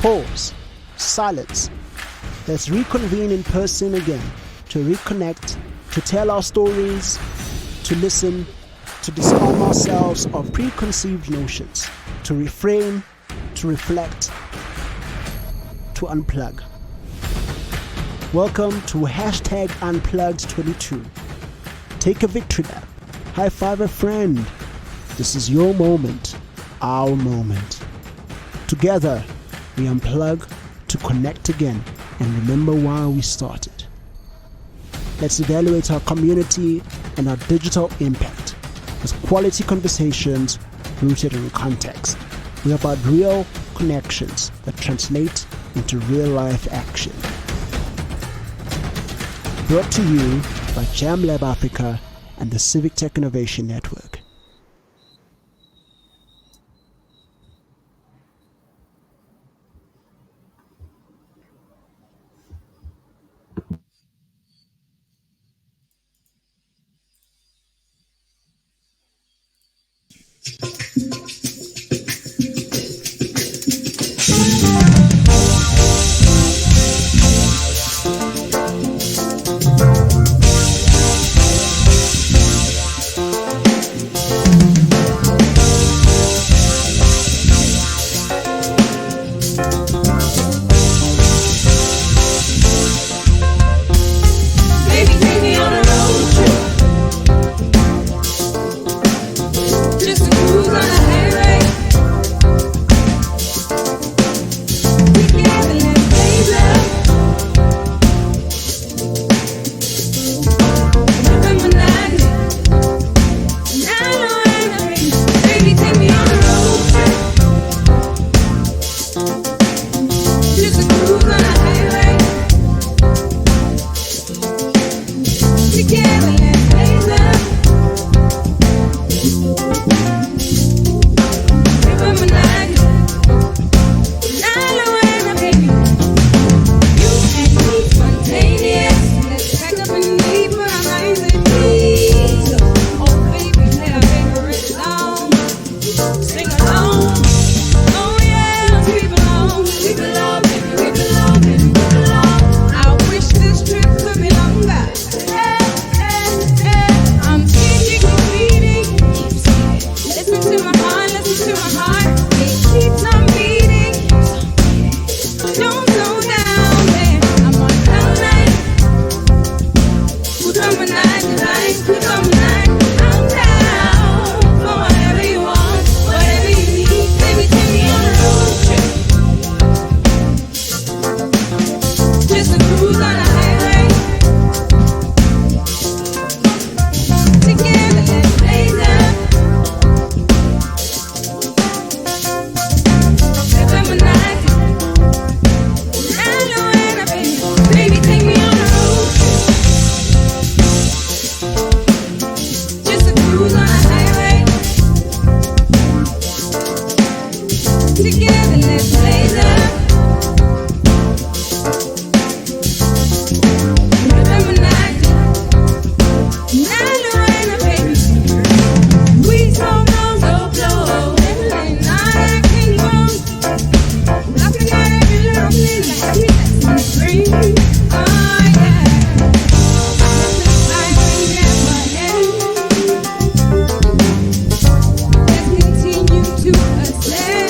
pause, silence. Let's reconvene in person again, to reconnect, to tell our stories, to listen, to disarm ourselves of preconceived notions, to reframe, to reflect, to unplug. Welcome to hashtag Unplugged22. Take a victory lap. High five a friend. This is your moment, our moment. Together, we unplug to connect again and remember why we started. Let's evaluate our community and our digital impact with quality conversations rooted in context. We're about real connections that translate into real life action. Brought to you by Jam Lab Africa and the Civic Tech Innovation Network. Let's continue to ascend.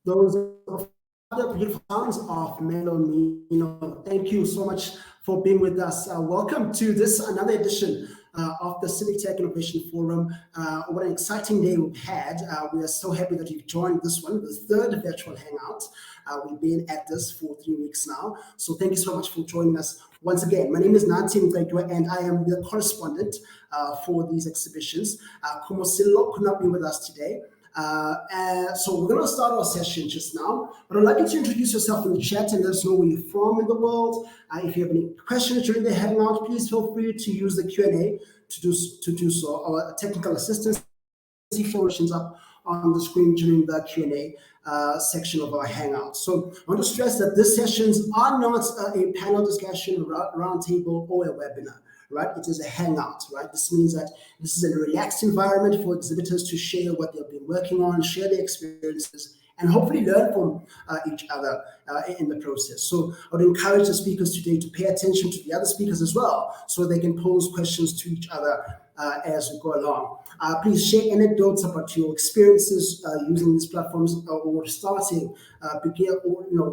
Those are other beautiful sounds of Melonino. Thank you so much for being with us. Welcome to this another edition of the Civic Tech Innovation Forum. What an exciting day we've had. We are so happy that you've joined this one, the third virtual hangout. We've been at this for 3 weeks now. So thank you so much for joining us once again. My name is Nanti Mqedwa, and I am the correspondent for these exhibitions. Kumo Sillo could not be with us today. So we're going to start our session just now, but I'd like you to introduce yourself in the chat and let us know where you're from in the world. If you have any questions during the hangout, please feel free to use the Q&A to do so. Our technical assistants see questions up on the screen during the Q&A section of our hangout. So I want to stress that these sessions are not a panel discussion, roundtable, or a webinar. Right? It is a hangout, right? This means that this is a relaxed environment for exhibitors to share what they've been working on, share their experiences, and hopefully learn from each other in the process. So I would encourage the speakers today to pay attention to the other speakers as well, so they can pose questions to each other as we go along. Please share anecdotes about your experiences using these platforms or starting,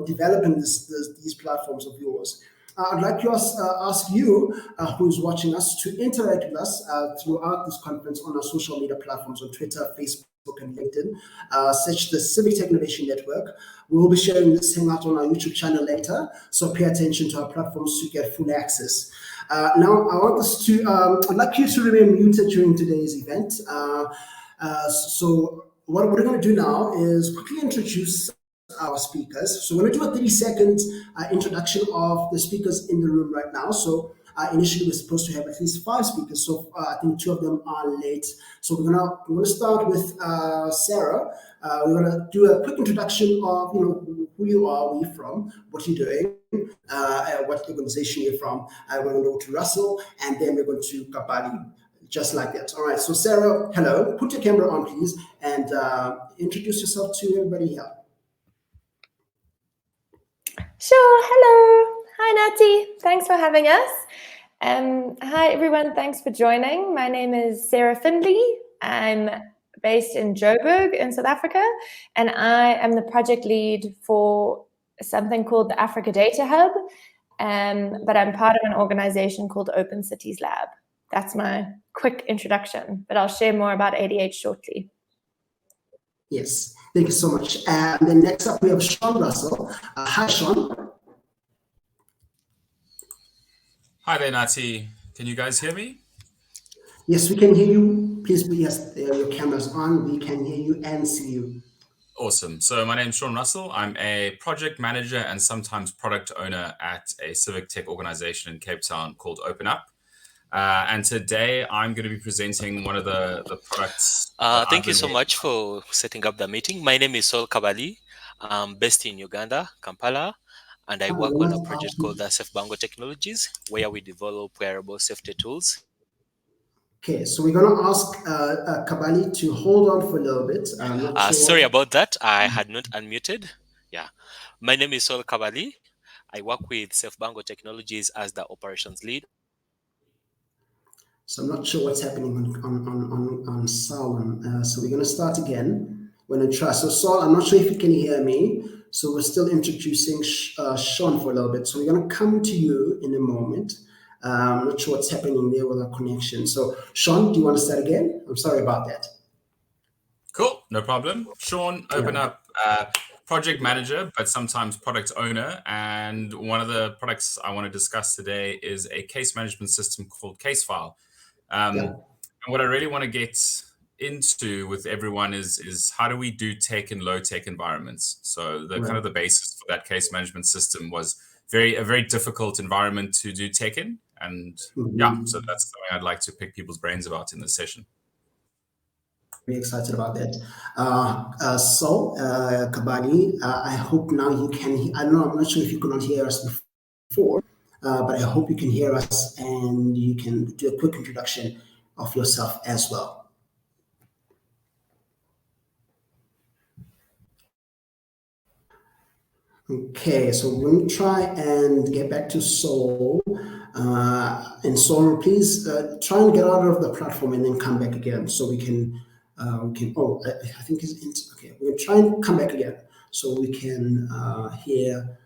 developing these platforms of yours. I'd like to ask you, who's watching us, to interact with us throughout this conference on our social media platforms on Twitter, Facebook, and LinkedIn. Search the Civic Tech Innovation Network. We will be sharing this hangout on our YouTube channel later, so pay attention to our platforms to get full access. Now, I'd like you to remain muted during today's event. So what we're going to do now is quickly introduce our speakers. So we're going to do a 30-second introduction of the speakers in the room right now. So initially we're supposed to have at least 5 speakers. So I think 2 of them are late. So we're going to start with Sarah. We're going to do a quick introduction of who you are, where you're from, what you're doing, what organization you're from. We're going to go to Russell, and then we're going to Kabali. Just like that. All right. So Sarah, hello. Put your camera on, please, and introduce yourself to everybody here. Sure. Hello. Hi, Nati. Thanks for having us. Hi, everyone. Thanks for joining. My name is Sarah Findley. I'm based in Joburg in South Africa, and I am the project lead for something called the Africa Data Hub, but I'm part of an organization called Open Cities Lab. That's my quick introduction, but I'll share more about ADH shortly. Yes, thank you so much. And then next up, we have Sean Russell. Hi, Sean. Hi there, Nati. Can you guys hear me? Yes, we can hear you. Please, yes, your camera's on. We can hear you and see you. Awesome. So my name is Sean Russell. I'm a project manager and sometimes product owner at a civic tech organization in Cape Town called Open Up. And today I'm going to be presenting one of the products. Thank you so much for setting up the meeting. My name is Sol Kabali. I'm based in Uganda, Kampala, and I work on a project called Safe Bango Technologies, where we develop wearable safety tools. Okay, so we're going to ask Kabali to hold on for a little bit. I'm not sure. Sorry about that. I had not unmuted. Yeah. My name is Sol Kabali. I work with Safe Bango Technologies as the operations lead. So I'm not sure what's happening on Saul. So we're going to start again. We're going to try. So Saul, I'm not sure if you can hear me. So we're still introducing Sean for a little bit. So we're going to come to you in a moment. I'm not sure what's happening there with our connection. So Sean, do you want to start again? I'm sorry about that. Cool, no problem. Sean, Open Up project manager, but sometimes product owner. And one of the products I want to discuss today is a case management system called Casefile. And what I really want to get into with everyone is how do we do tech in low tech environments? So the kind of the basis for that case management system was a very difficult environment to do tech in. And so that's something I'd like to pick people's brains about in this session. Very excited about that. Kabani, I hope now you can. I'm not sure if you could not hear us before, but I hope you can hear us and you can do a quick introduction of yourself as well. Okay, so we're going to try and get back to Saul. And Saul, please try and get out of the platform and then come back again so we can. I think it's okay. We're going to try and come back again so we can hear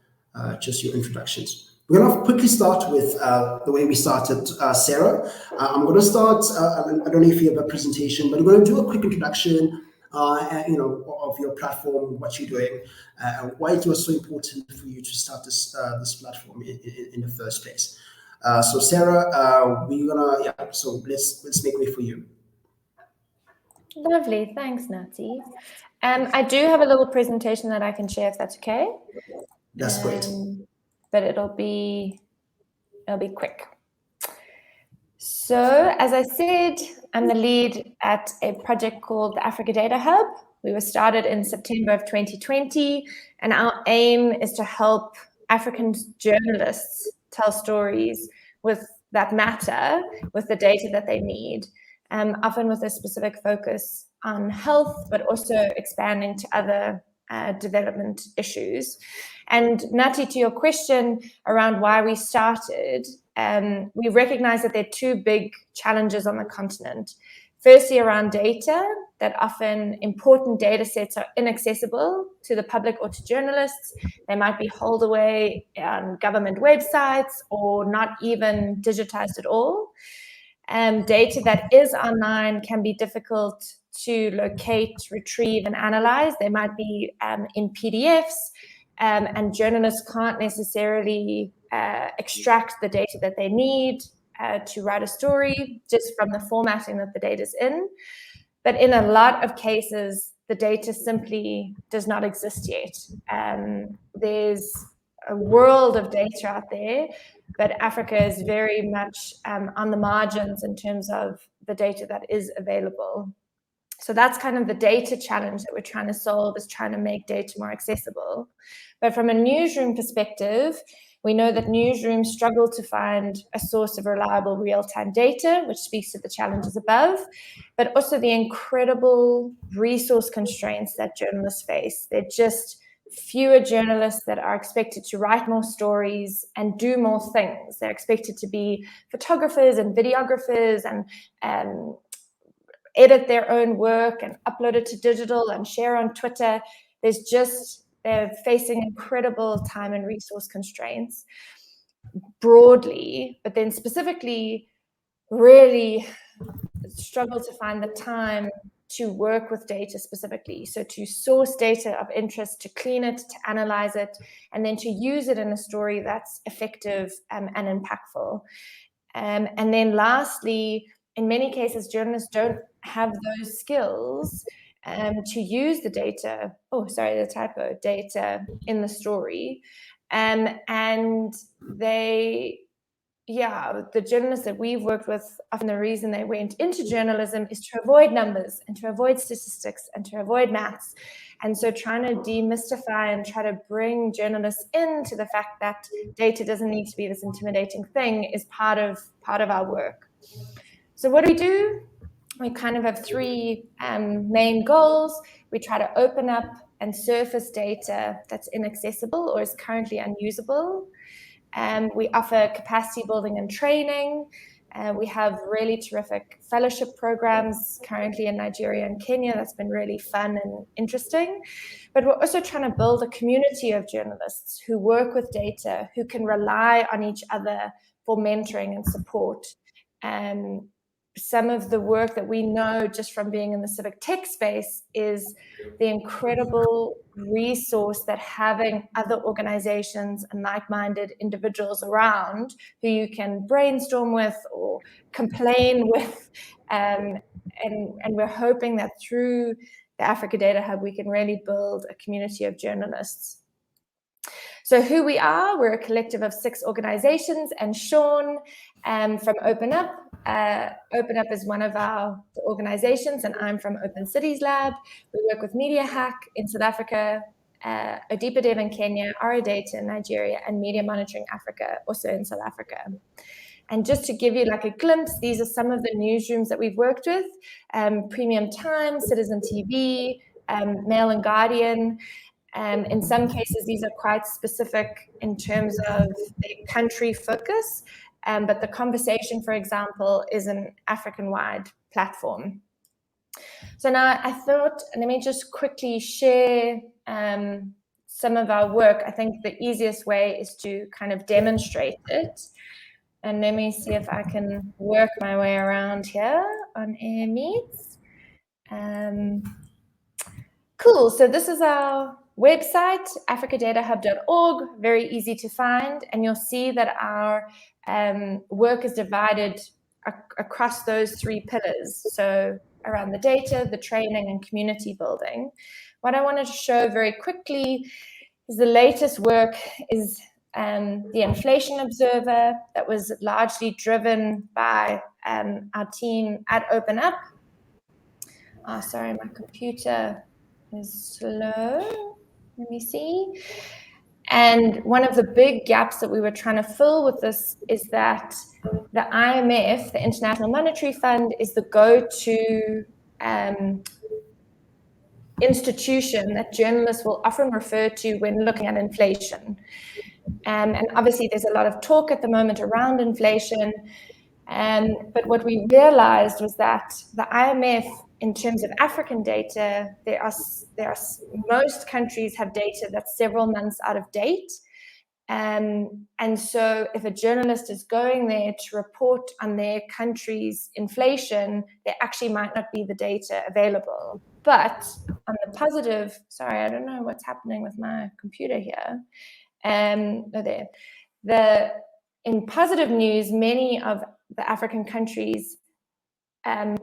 just your introductions. We're going to quickly start with the way we started, Sarah. I'm going to start. I don't know if you have a presentation, but I'm going to do a quick introduction. Of your platform, what you're doing, why it was so important for you to start this platform in the first place. So Sarah, So let's make way for you. Lovely, thanks, Nati. I do have a little presentation that I can share if that's okay. That's great. But it'll be quick. So, as I said, I'm the lead at a project called the Africa Data Hub. We were started in September of 2020, and our aim is to help African journalists tell stories that matter with the data that they need, often with a specific focus on health, but also expanding to other development issues. And Nati, to your question around why we started, we recognize that there are two big challenges on the continent. Firstly, around data, that often important data sets are inaccessible to the public or to journalists. They might be holed away on government websites or not even digitized at all. Data that is online can be difficult to locate, retrieve, and analyze. They might be in PDFs, and journalists can't necessarily extract the data that they need to write a story just from the formatting that the data is in. But in a lot of cases, the data simply does not exist yet. There's a world of data out there, but Africa is very much on the margins in terms of the data that is available. So that's kind of the data challenge that we're trying to solve, is trying to make data more accessible. But from a newsroom perspective, we know that newsrooms struggle to find a source of reliable real-time data, which speaks to the challenges above, but also the incredible resource constraints that journalists face. They're just fewer journalists that are expected to write more stories and do more things. They're expected to be photographers and videographers and edit their own work and upload it to digital and share on Twitter. They're facing incredible time and resource constraints broadly, but then specifically really struggle to find the time to work with data specifically. So to source data of interest, to clean it, to analyze it, and then to use it in a story that's effective and impactful. And then lastly, in many cases, journalists don't have those skills to use the data, data in the story. And the journalists that we've worked with, often the reason they went into journalism is to avoid numbers and to avoid statistics and to avoid maths. And so trying to demystify and try to bring journalists into the fact that data doesn't need to be this intimidating thing is part of our work. So what do? We kind of have three main goals. We try to open up and surface data that's inaccessible or is currently unusable. We offer capacity building and training. We have really terrific fellowship programs currently in Nigeria and Kenya. That's been really fun and interesting. But we're also trying to build a community of journalists who work with data, who can rely on each other for mentoring and support. some of the work that we know just from being in the civic tech space is the incredible resource that having other organizations and like-minded individuals around who you can brainstorm with or complain with. And we're hoping that through the Africa Data Hub, we can really build a community of journalists. So who we are, we're a collective of 6 organizations, and Sean from Open Up. Open Up is one of our organizations, and I'm from Open Cities Lab. We work with Media Hack in South Africa, Odipa Dev in Kenya, Ara Data in Nigeria, and Media Monitoring Africa, also in South Africa. And just to give you like a glimpse, these are some of the newsrooms that we've worked with: Premium Times, Citizen TV, Mail and Guardian. In some cases, these are quite specific in terms of the country focus, but The Conversation, for example, is an African-wide platform. So now I thought, let me just quickly share some of our work. I think the easiest way is to kind of demonstrate it. And let me see if I can work my way around here on Air Meets. Cool, so this is our website, africadatahub.org, very easy to find, and you'll see that our work is divided across those 3 pillars, so around the data, the training, and community building. What I wanted to show very quickly is the latest work is the Inflation Observer that was largely driven by our team at Open Up. Oh, sorry, my computer is slow. Let me see. And one of the big gaps that we were trying to fill with this is that the IMF, the International Monetary Fund, is the go-to institution that journalists will often refer to when looking at inflation. And obviously there's a lot of talk at the moment around inflation. But what we realized was that the IMF, in terms of African data, most countries have data that's several months out of date. And so if a journalist is going there to report on their country's inflation, there actually might not be the data available. But on the positive, sorry, I don't know what's happening with my computer here. In positive news, many of the African countries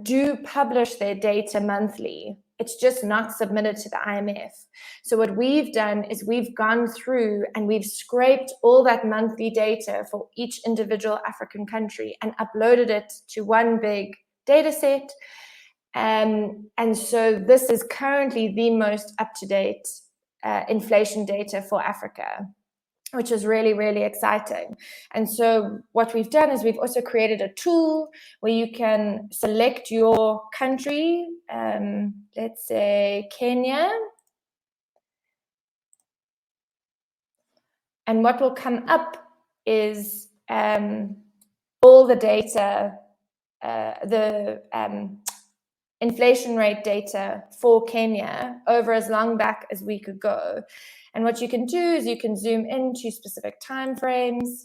do publish their data monthly. It's just not submitted to the IMF. So what we've done is we've gone through and we've scraped all that monthly data for each individual African country and uploaded it to one big data set. And so this is currently the most up-to-date inflation data for Africa, which is really, really exciting. And so what we've done is we've also created a tool where you can select your country, let's say Kenya. And what will come up is all the data, inflation rate data for Kenya over as long back as we could go. And what you can do is you can zoom into specific timeframes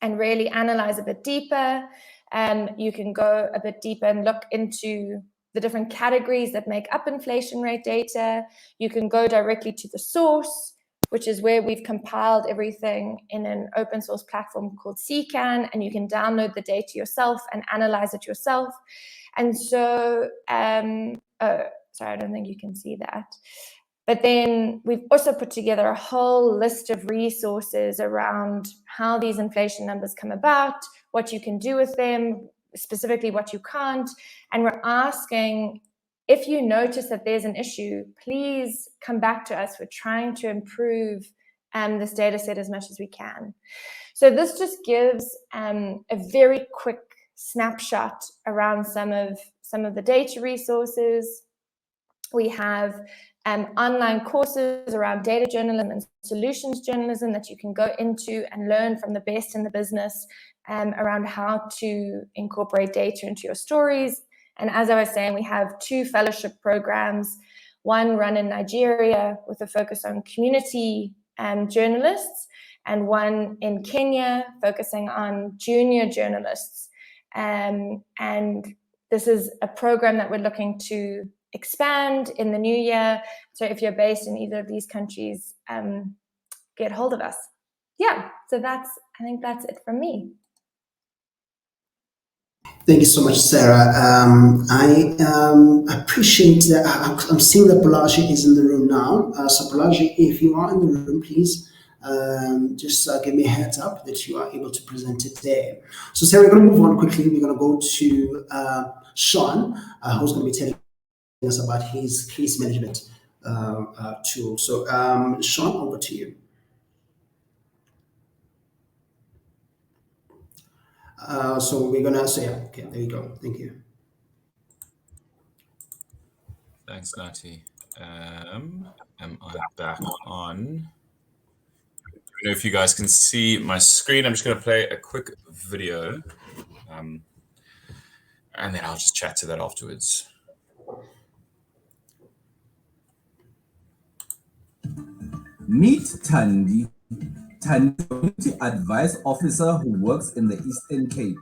and really analyze a bit deeper. You can go a bit deeper and look into the different categories that make up inflation rate data. You can go directly to the source, which is where we've compiled everything in an open source platform called CCAN, and you can download the data yourself and analyze it yourself. And so, sorry, I don't think you can see that. But then we've also put together a whole list of resources around how these inflation numbers come about, what you can do with them, specifically what you can't. And we're asking, if you notice that there's an issue, please come back to us. We're trying to improve this data set as much as we can. So this just gives a very quick snapshot around some of the data resources. We have online courses around data journalism and solutions journalism that you can go into and learn from the best in the business around how to incorporate data into your stories. And as I was saying, we have 2 fellowship programs, one run in Nigeria with a focus on community journalists, and one in Kenya focusing on junior journalists. And this is a program that we're looking to expand in the new year. So if you're based in either of these countries, get hold of us. Yeah, so I think that's it from me. Thank you so much, Sarah. I appreciate that. I'm seeing that Balaji is in the room now. So, Balaji, if you are in the room, please just give me a heads up that you are able to present today. So, Sarah, we're going to move on quickly. We're going to go to Sean, who's going to be telling us about his case management tool. So, Sean, over to you. So we're gonna say, okay, there you go. Thank you. Thanks, Nati. Am I back on? I don't know if you guys can see my screen. I'm just going to play a quick video, and then I'll just chat to that afterwards. Meet Thandi. Thandi is a community advice officer who works in the Eastern Cape.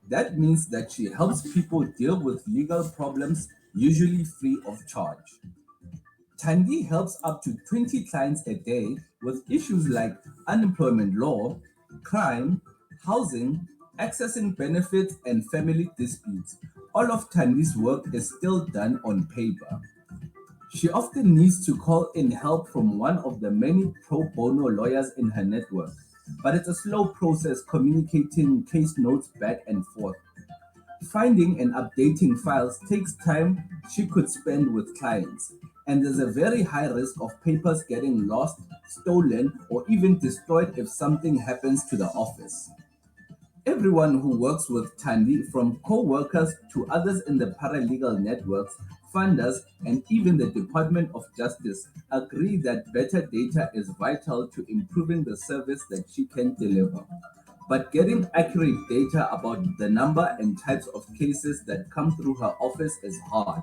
That means that she helps people deal with legal problems, usually free of charge. Thandi helps up to 20 clients a day with issues like unemployment law, crime, housing, accessing benefits, and family disputes. All of Thandi's work is still done on paper. She often needs to call in help from one of the many pro bono lawyers in her network, but it's a slow process communicating case notes back and forth. Finding and updating files takes time she could spend with clients, and there's a very high risk of papers getting lost, stolen, or even destroyed if something happens to the office. Everyone who works with Thandi, from co-workers to others in the paralegal networks, funders, and even the Department of Justice, agree that better data is vital to improving the service that she can deliver. But getting accurate data about the number and types of cases that come through her office is hard.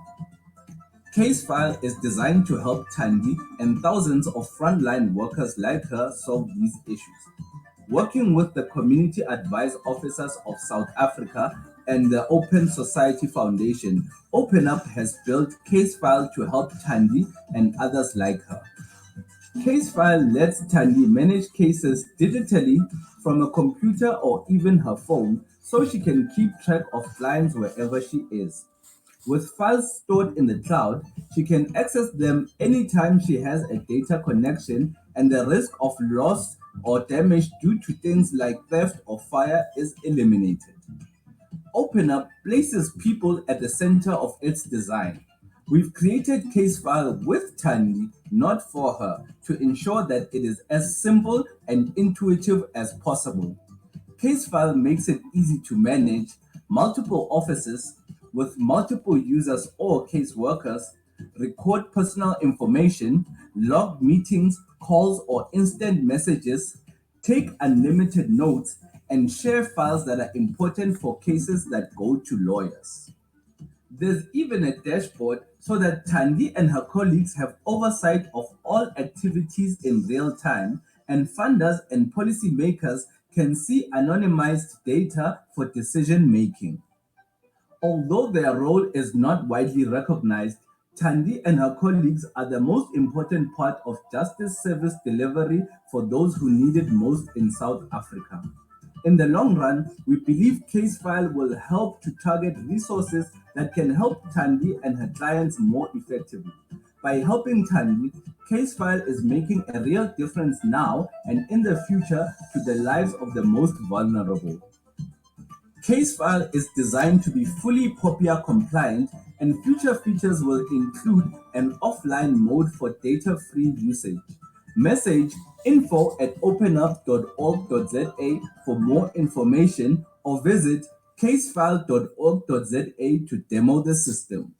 CaseFile is designed to help Thandi and thousands of frontline workers like her solve these issues. Working with the Community Advice Officers of South Africa and the Open Society Foundation, OpenUp has built CaseFile to help Thandi and others like her. CaseFile lets Thandi manage cases digitally from a computer or even her phone, so she can keep track of clients wherever she is. With files stored in the cloud, she can access them anytime she has a data connection, and the risk of loss or damage due to things like theft or fire is eliminated. OpenUp places people at the center of its design. We've created CaseFile with Thandi, not for her, to ensure that it is as simple and intuitive as possible. CaseFile makes it easy to manage multiple offices with multiple users or caseworkers, record personal information, log meetings, calls, or instant messages, take unlimited notes, and share files that are important for cases that go to lawyers. There's even a dashboard so that Thandi and her colleagues have oversight of all activities in real time, and funders and policymakers can see anonymized data for decision making. Although their role is not widely recognized, Thandi and her colleagues are the most important part of justice service delivery for those who need it most in South Africa. In the long run, we believe CaseFile will help to target resources that can help Thandi and her clients more effectively. By helping Thandi, CaseFile is making a real difference now and in the future to the lives of the most vulnerable. CaseFile is designed to be fully POPIA compliant, and future features will include an offline mode for data-free usage. Message info@openup.org.za for more information, or visit casefile.org.za to demo the system.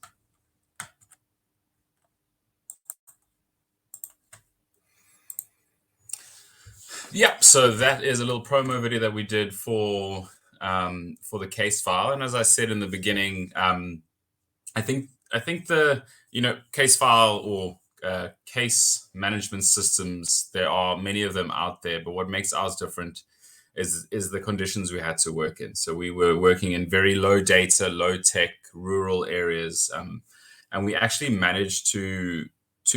Yeah, so that is a little promo video that we did for the case file, and as I said in the beginning, I think the case file or case management systems, there are many of them out there, but what makes ours different is the conditions we had to work in. So we were working in very low data, low tech, rural areas, and we actually managed to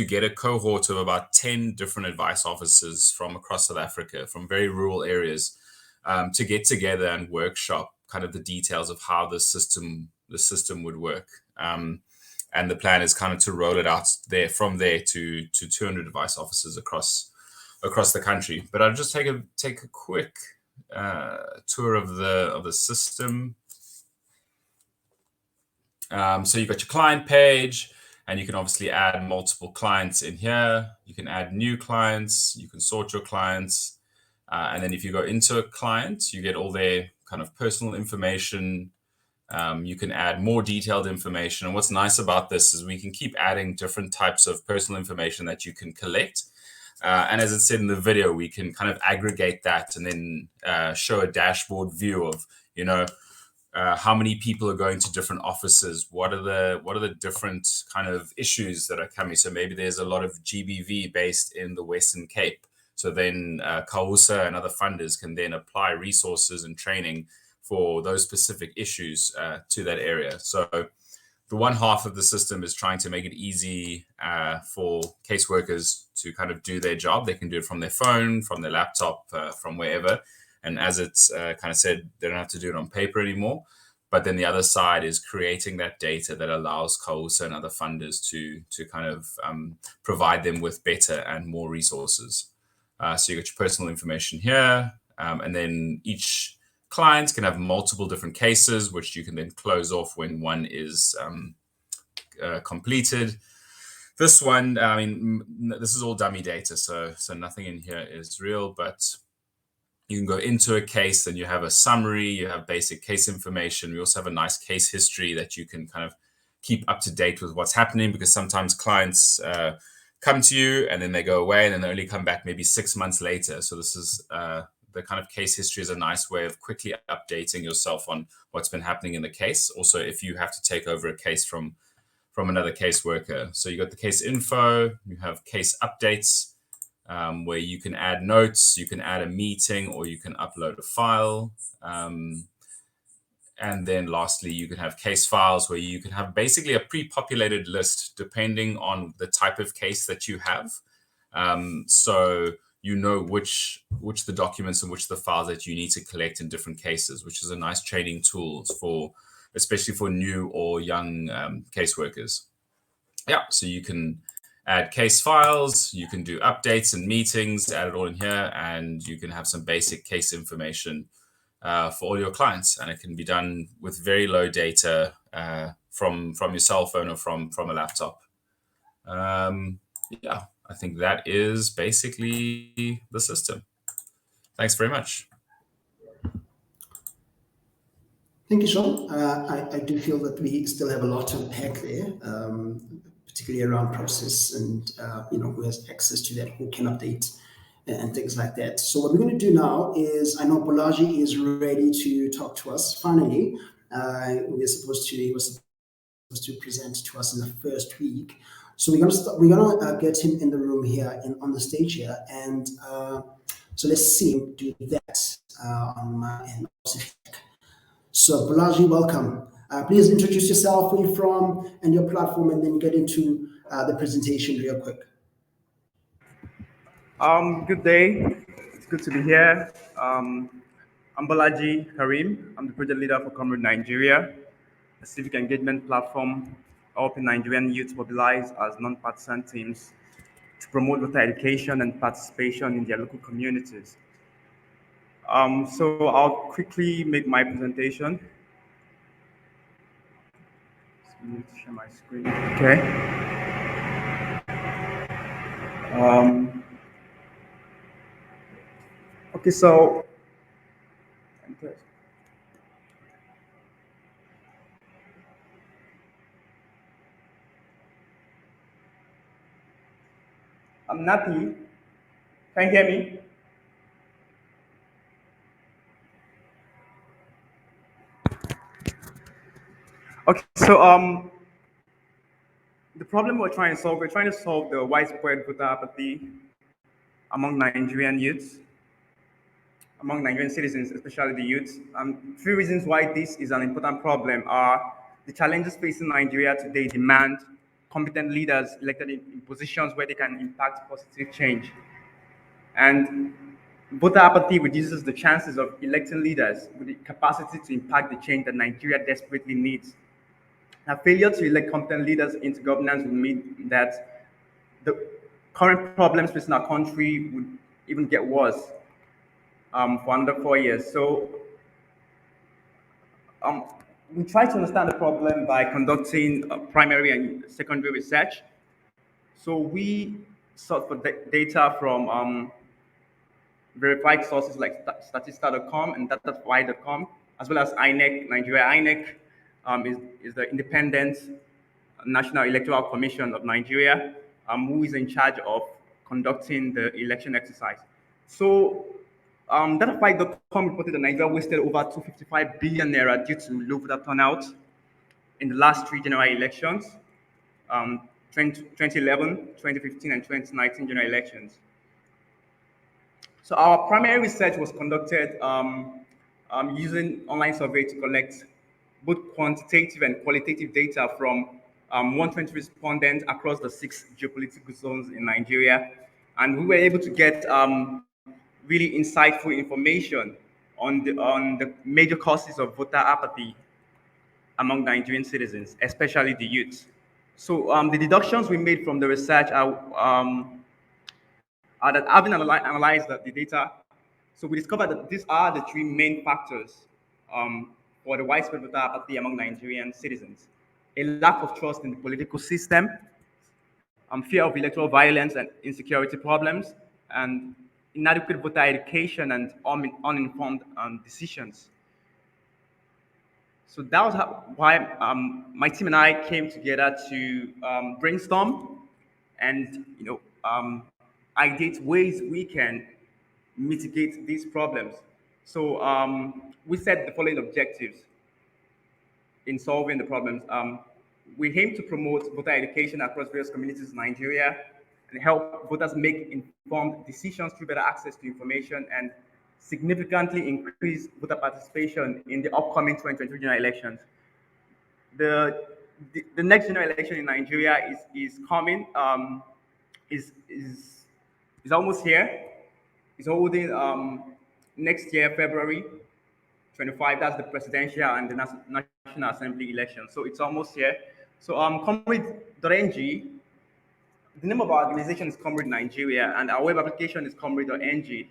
get a cohort of about 10 different advice officers from across South Africa, from very rural areas, to get together and workshop kind of the details of how the system would work. And the plan is kind of to roll it out from there to 200 advice officers across the country. But I'll just take a quick tour of the system. So you've got your client page, and you can obviously add multiple clients in here. You can add new clients, you can sort your clients. And then if you go into a client, you get all their kind of personal information. You can add more detailed information. And what's nice about this is we can keep adding different types of personal information that you can collect. And as it said in the video, we can kind of aggregate that and then show a dashboard view of, how many people are going to different offices. What are the different kind of issues that are coming? So maybe there's a lot of GBV based in the Western Cape. So then CAUSA and other funders can then apply resources and training for those specific issues to that area. So the one half of the system is trying to make it easy for caseworkers to kind of do their job. They can do it from their phone, from their laptop, from wherever. And as it's kind of said, they don't have to do it on paper anymore. But then the other side is creating that data that allows CAUSA and other funders to kind of provide them with better and more resources. So you got your personal information here, and then each client can have multiple different cases, which you can then close off when one is completed. This one, I mean, this is all dummy data, so nothing in here is real, but you can go into a case and you have a summary, you have basic case information. We also have a nice case history that you can kind of keep up to date with what's happening, because sometimes clients come to you and then they go away and then they only come back maybe 6 months later. So this is the kind of case history is a nice way of quickly updating yourself on what's been happening in the case. Also, if you have to take over a case from another caseworker. So you got the case info, you have case updates, where you can add notes, you can add a meeting, or you can upload a file. And then lastly, you can have case files where you can have basically a pre-populated list depending on the type of case that you have. So you know which the documents and which the files that you need to collect in different cases, which is a nice training tool especially for new or young caseworkers. Yeah, so you can add case files, you can do updates and meetings, add it all in here, and you can have some basic case information for all your clients. And it can be done with very low data from your cell phone or from a laptop. Yeah, I think that is basically the system. Thanks very much. Thank you, Sean. I do feel that we still have a lot to unpack there, particularly around process and who has access to that, who can update and things like that. So what we're going to do now is, I know Bolaji is ready to talk to us. Finally, he was supposed to present to us in the first week. So we're gonna get him in the room here on the stage here, and so let's see him do that on my end. So Bolaji, welcome. Please introduce yourself, where you're from, and your platform, and then get into the presentation real quick. Good day. It's good to be here. I'm Bolaji Karim. I'm the project leader for Comrade Nigeria, a civic engagement platform helping Nigerian youth mobilize as non-partisan teams to promote voter education and participation in their local communities. So I'll quickly make my presentation. I need to share my screen. Okay. Okay, so I'm Nati. Can you hear me? Okay, so the problem we're trying to solve the widespread voter apathy among Nigerian youths. among Nigerian citizens, especially the youth. Three reasons why this is an important problem are the challenges facing Nigeria today demand competent leaders elected in positions where they can impact positive change. And voter apathy reduces the chances of electing leaders with the capacity to impact the change that Nigeria desperately needs. Now, failure to elect competent leaders into governance would mean that the current problems facing our country would even get worse for another 4 years. So um, we try to understand the problem by conducting primary and secondary research. So we sought for data from verified sources like statista.com and datafy.com, as well as INEC, Nigeria. INEC is the independent National Electoral Commission of Nigeria, who is in charge of conducting the election exercise. So datafy.com reported that Nigeria wasted over 255 billion naira due to low voter turnout in the last three general elections, 2011, 2015, and 2019 general elections. So our primary research was conducted using online survey to collect both quantitative and qualitative data from 120 respondents across the 6 geopolitical zones in Nigeria. And we were able to get really insightful information on the major causes of voter apathy among Nigerian citizens, especially the youth. So the deductions we made from the research are that having analyzed the data, so we discovered that these are the three main factors for the widespread voter apathy among Nigerian citizens: a lack of trust in the political system, fear of electoral violence and insecurity problems, and inadequate voter education and uninformed decisions. So that was why my team and I came together to brainstorm and ideate ways we can mitigate these problems. So we set the following objectives in solving the problems. We aim to promote voter education across various communities in Nigeria and help voters make informed decisions through better access to information and significantly increase voter participation in the upcoming 2023 general elections. The next general election in Nigeria is coming, is almost here. It's holding next year, February 25. That's the presidential and the National Assembly election. So it's almost here. So Comrade.ng, the name of our organization is Comrade Nigeria, and our web application is Comrade.ng.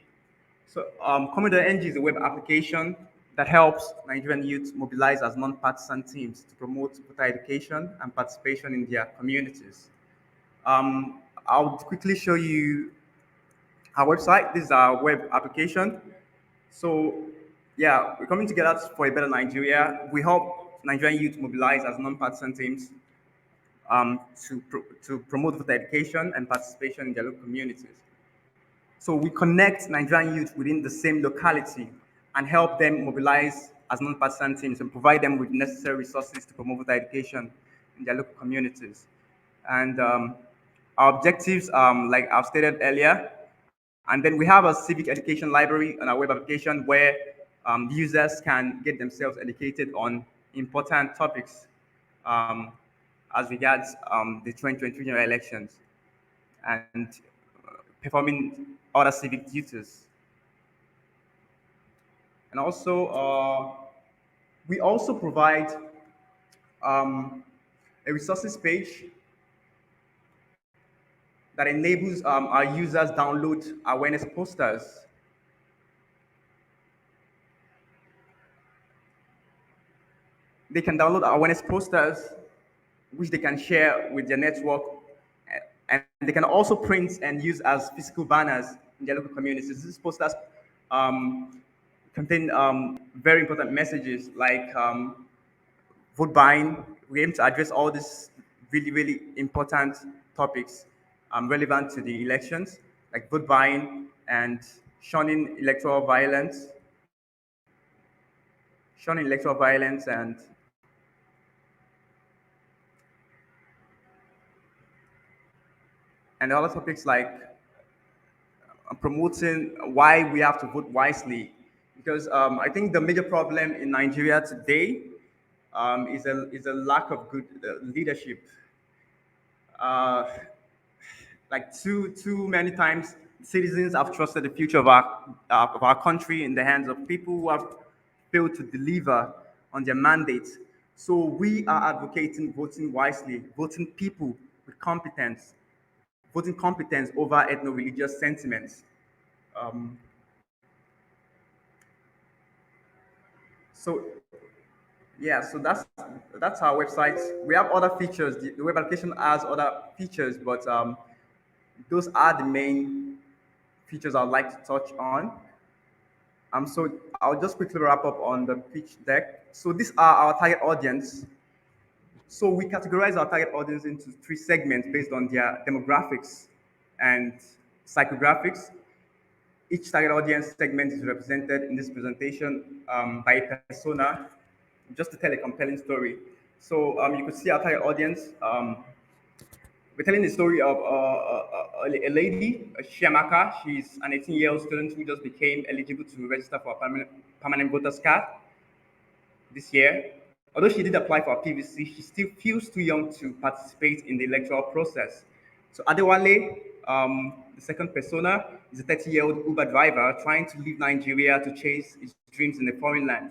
So Comrade.ng is a web application that helps Nigerian youth mobilize as non-partisan teams to promote voter education and participation in their communities. I'll quickly show you our website. This is our web application. So yeah, we're coming together for a better Nigeria. We help Nigerian youth mobilize as non-partisan teams to promote voter education and participation in their local communities. So we connect Nigerian youth within the same locality and help them mobilize as non-partisan teams and provide them with necessary resources to promote voter education in their local communities. And our objectives, like I've stated earlier, and then we have a civic education library on our web application where users can get themselves educated on important topics as regards the 2023 general elections and performing other civic duties. And also, we also provide a resources page that enables our users download awareness posters. They can download awareness posters, which they can share with their network, and they can also print and use as physical banners in their local communities. These posters contain very important messages like vote buying. We aim to address all these really, really important topics relevant to the elections, like vote buying and shunning electoral violence, and other topics like promoting why we have to vote wisely because I think the major problem in Nigeria today is a lack of good leadership. Uh, like too many times, citizens have trusted the future of our country in the hands of people who have failed to deliver on their mandates. So we are advocating voting wisely, voting people with competence, voting competence over ethno-religious sentiments. Um, so yeah, so that's our website. We have other features. The web application has other features, but those are the main features I'd like to touch on. So I'll just quickly wrap up on the pitch deck. So these are our target audience. So we categorize our target audience into three segments based on their demographics and psychographics. Each target audience segment is represented in this presentation by a persona, just to tell a compelling story. So you could see our target audience. We're telling the story of a lady, Shiamaka. She's an 18-year-old student who just became eligible to register for a permanent voter's card this year. Although she did apply for a PVC, she still feels too young to participate in the electoral process. So Adewale, the second persona, is a 30-year-old Uber driver trying to leave Nigeria to chase his dreams in a foreign land.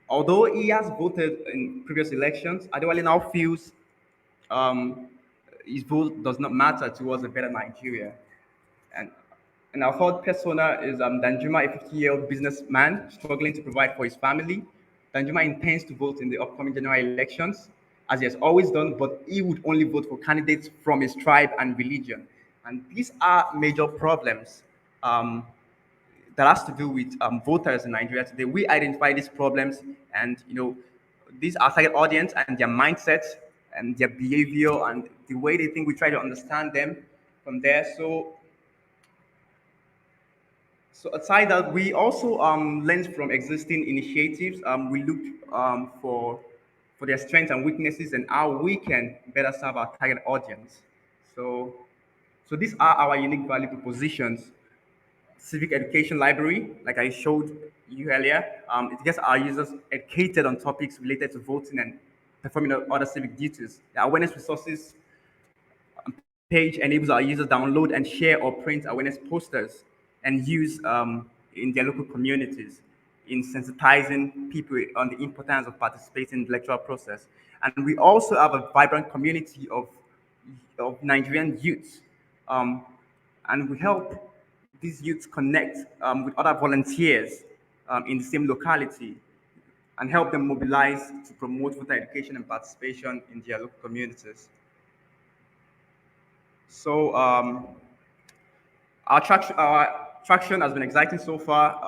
Although he has voted in previous elections, Adewale now feels um, his vote does not matter towards a better Nigeria. And, and our third persona is Danjuma, a 50-year-old businessman struggling to provide for his family. Danjuma intends to vote in the upcoming general elections, as he has always done, but he would only vote for candidates from his tribe and religion. And these are major problems that has to do with voters in Nigeria today. We identify these problems, and these are target audience and their mindsets and their behavior and the way they think. We try to understand them from there. So aside that, we also learned from existing initiatives. We looked for their strengths and weaknesses and how we can better serve our target audience. So, so these are our unique value propositions. Civic education library, like I showed you earlier, it gets our users educated on topics related to voting and performing other civic duties. The awareness resources page enables our users download and share or print awareness posters and use in their local communities in sensitizing people on the importance of participating in the electoral process. And we also have a vibrant community of Nigerian youths. And we help these youths connect with other volunteers in the same locality and help them mobilize to promote voter education and participation in their local communities. So our traction has been exciting so far.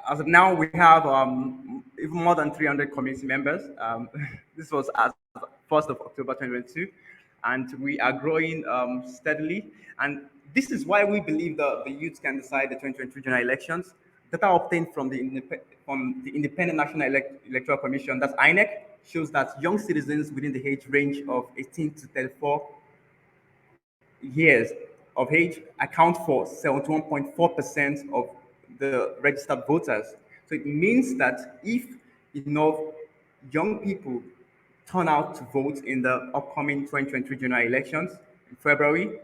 As of now, we have even more than 300 community members. This was as 1st of October 2022, and we are growing steadily. And this is why we believe that the youth can decide the 2023 general elections. Data obtained from the Independent National Electoral Commission, that's INEC, shows that young citizens within the age range of 18 to 34 years of age account for 71.4% of the registered voters. So it means that if enough young people turn out to vote in the upcoming 2023 general elections in February,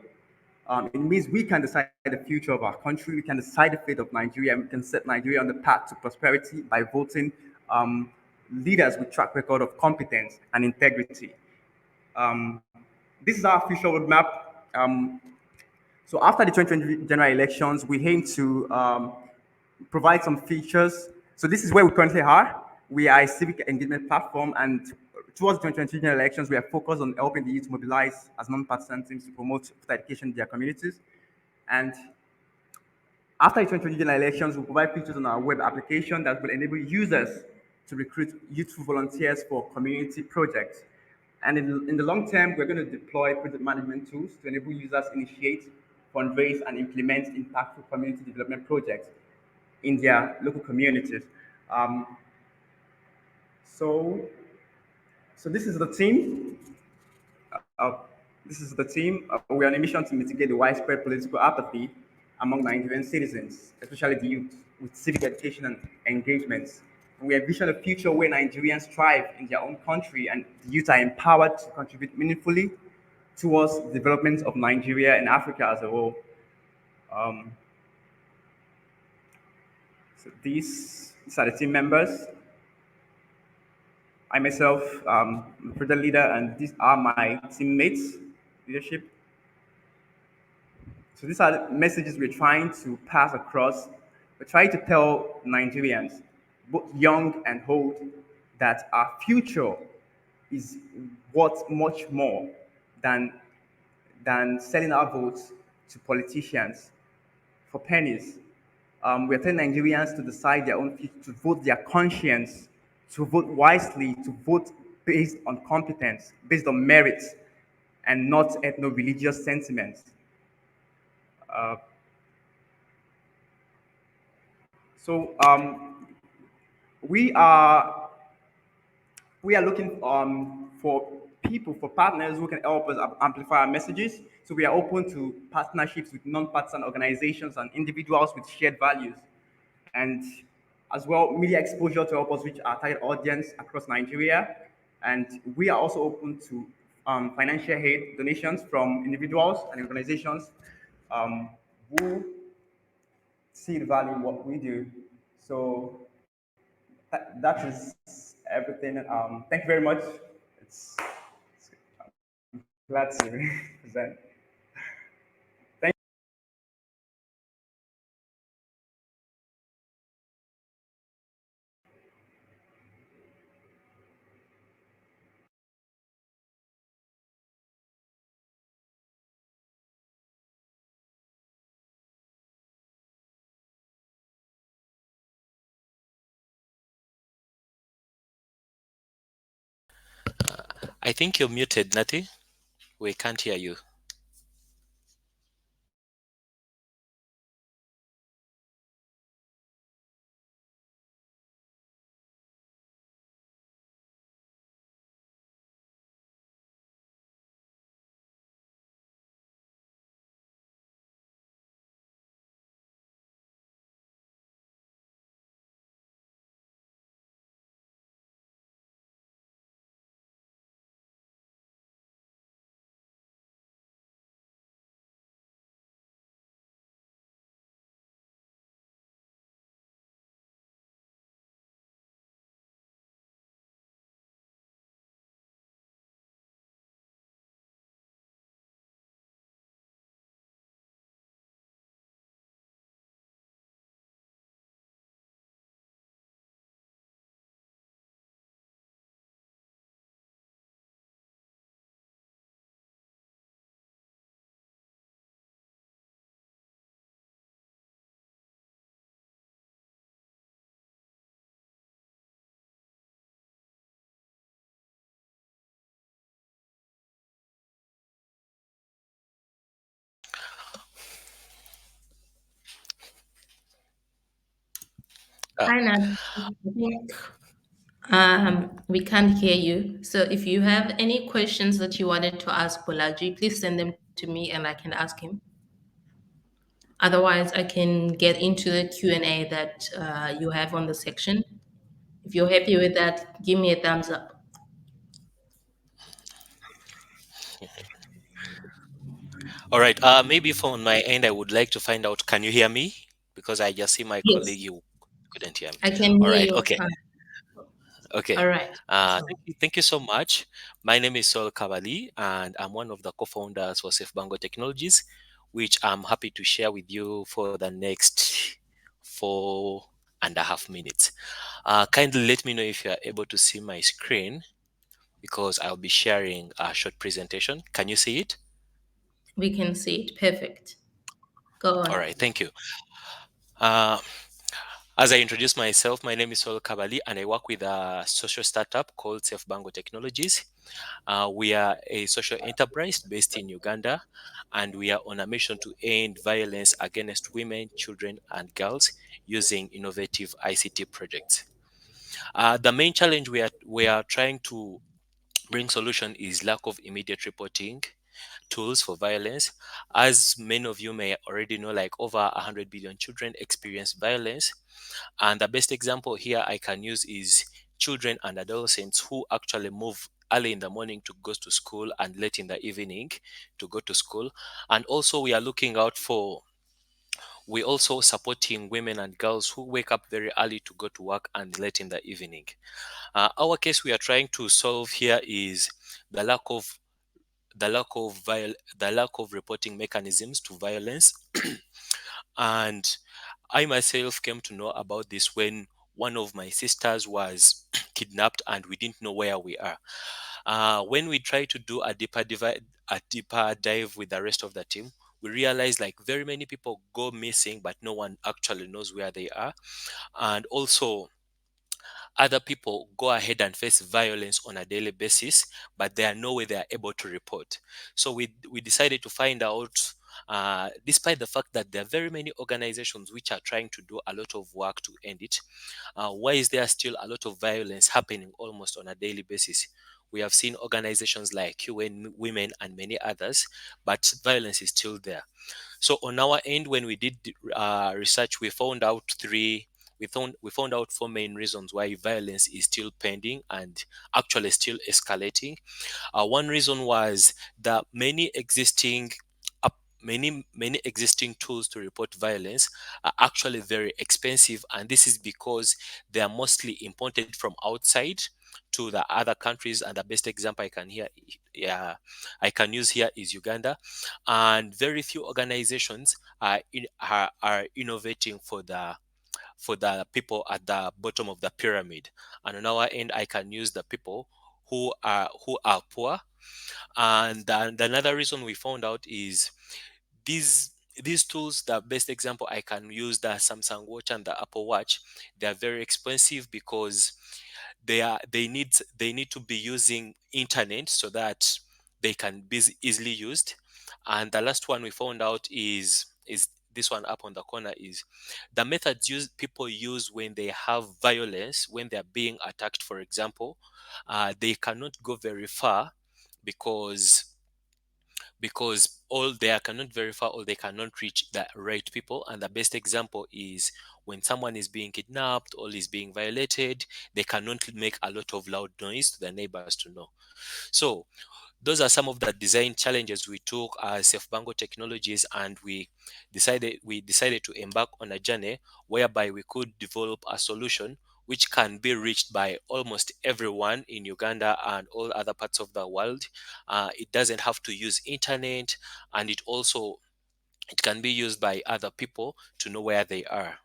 it means we can decide the future of our country, we can decide the fate of Nigeria, and we can set Nigeria on the path to prosperity by voting leaders with track record of competence and integrity. This is our future roadmap. So after the 2020 general elections, we aim to provide some features. So this is where we currently are. We are a civic engagement platform, and towards the 2020 general elections, we are focused on helping the youth mobilize as non-partisan teams to promote voter education in their communities. And after the 2020 general elections, we'll provide features on our web application that will enable users to recruit youthful volunteers for community projects. And in the long term, we're going to deploy project management tools to enable users initiate, fundraise, and implement impactful community development projects in their local communities. Um, so, so this is the team. This is the team. We are on a mission to mitigate the widespread political apathy among Nigerian citizens, especially the youth, with civic education and engagements. And we envision a future where Nigerians thrive in their own country and the youth are empowered to contribute meaningfully towards the development of Nigeria and Africa as a whole. Um, these are the team members. I myself, am the project leader, and these are my teammates, leadership. So these are the messages we're trying to pass across. We're trying to tell Nigerians, both young and old, that our future is worth much more than, than selling our votes to politicians for pennies. We're telling Nigerians to decide their own future, to vote their conscience, to vote wisely, to vote based on competence, based on merits, and not ethno-religious sentiments. Uh, so we are we are looking for people, for partners who can help us amplify our messages. So we are open to partnerships with non-partisan organizations and individuals with shared values, and as well media exposure to help us reach our target audience across Nigeria. And we are also open to financial aid donations from individuals and organizations um, who see the value in what we do. So that is everything. Thank you very much. It's glad to present. Thank I think you're muted, Nati. We can't hear you. Uh, Hi, Nat. I think we can't hear you. So if you have any questions that you wanted to ask Bolaji, please send them to me and I can ask him. Otherwise, I can get into the Q&A that you have on the section. If you're happy with that, give me a thumbs up. all right. Maybe from my end, I would like to find out, can you hear me? Because I just see my Yes, colleague, you couldn't hear me. I can All hear right. you. Okay. Okay. All right. Thank you so much. My name is Sol Kavali, and I'm one of the co-founders for Safe Bango Technologies, which I'm happy to share with you for the next 4.5 minutes. Kindly let me know if you are able to see my screen because I'll be sharing a short presentation. Can you see it? We can see it. Perfect. Go All on. right. Thank you. Uh, as I introduce myself, my name is Sol Kavali, and I work with a social startup called Safe Bango Technologies. We are a social enterprise based in Uganda, and we are on a mission to end violence against women, children, and girls using innovative ICT projects. The main challenge we are trying to bring solution is lack of immediate reporting tools for violence. As many of you may already know, like over 100 billion children experience violence. And the best example here I can use is children and adolescents who actually move early in the morning to go to school and late in the evening to go to school. And also we also supporting women and girls who wake up very early to go to work and late in the evening. Our case we are trying to solve here is the the lack of reporting mechanisms to violence. And I myself came to know about this when one of my sisters was kidnapped and we didn't know where we are. When we try to do a deeper dive with the rest of the team, we realize like very many people go missing, but no one actually knows where they are. And also, other people go ahead and face violence on a daily basis, but there are no way they are able to report. So we decided to find out, despite the fact that there are very many organizations which are trying to do a lot of work to end it, why is there still a lot of violence happening almost on a daily basis? We have seen organizations like UN Women and many others, but violence is still there. So on our end, when we did research, we found out four main reasons why violence is still pending and actually still escalating. One reason was that many existing tools to report violence are actually very expensive, and this is because they are mostly imported from outside to the other countries. And the best example I can use here is Uganda, and very few organizations are innovating for the people at the bottom of the pyramid. And on our end, I can use the people who are poor. And then another reason we found out is these these tools. The best example I can use, the Samsung Watch and the Apple Watch, they are very expensive because they need to be using internet so that they can be easily used. And the last one we found out is this one up on the corner, is the methods people use when they have violence, when they are being attacked, for example. They cannot go very far because all they cannot verify or they cannot reach the right people. And the best example is when someone is being kidnapped or is being violated, they cannot make a lot of loud noise to the neighbors to know. So those are some of the design challenges we took as SafeBango Technologies, and we decided to embark on a journey whereby we could develop a solution which can be reached by almost everyone in Uganda and all other parts of the world. It doesn't have to use internet, and it can be used by other people to know where they are.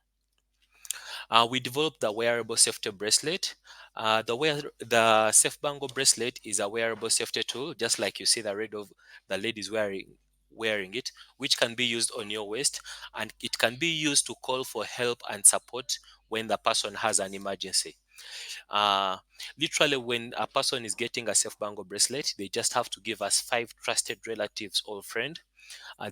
We developed the wearable safety bracelet. The Safe Bango bracelet is a wearable safety tool, just like you see the red of the ladies wearing it, which can be used on your waist, and it can be used to call for help and support when the person has an emergency. Uh, Literally, when a person is getting a Safe Bango bracelet, they just have to give us 5 trusted relatives or friends.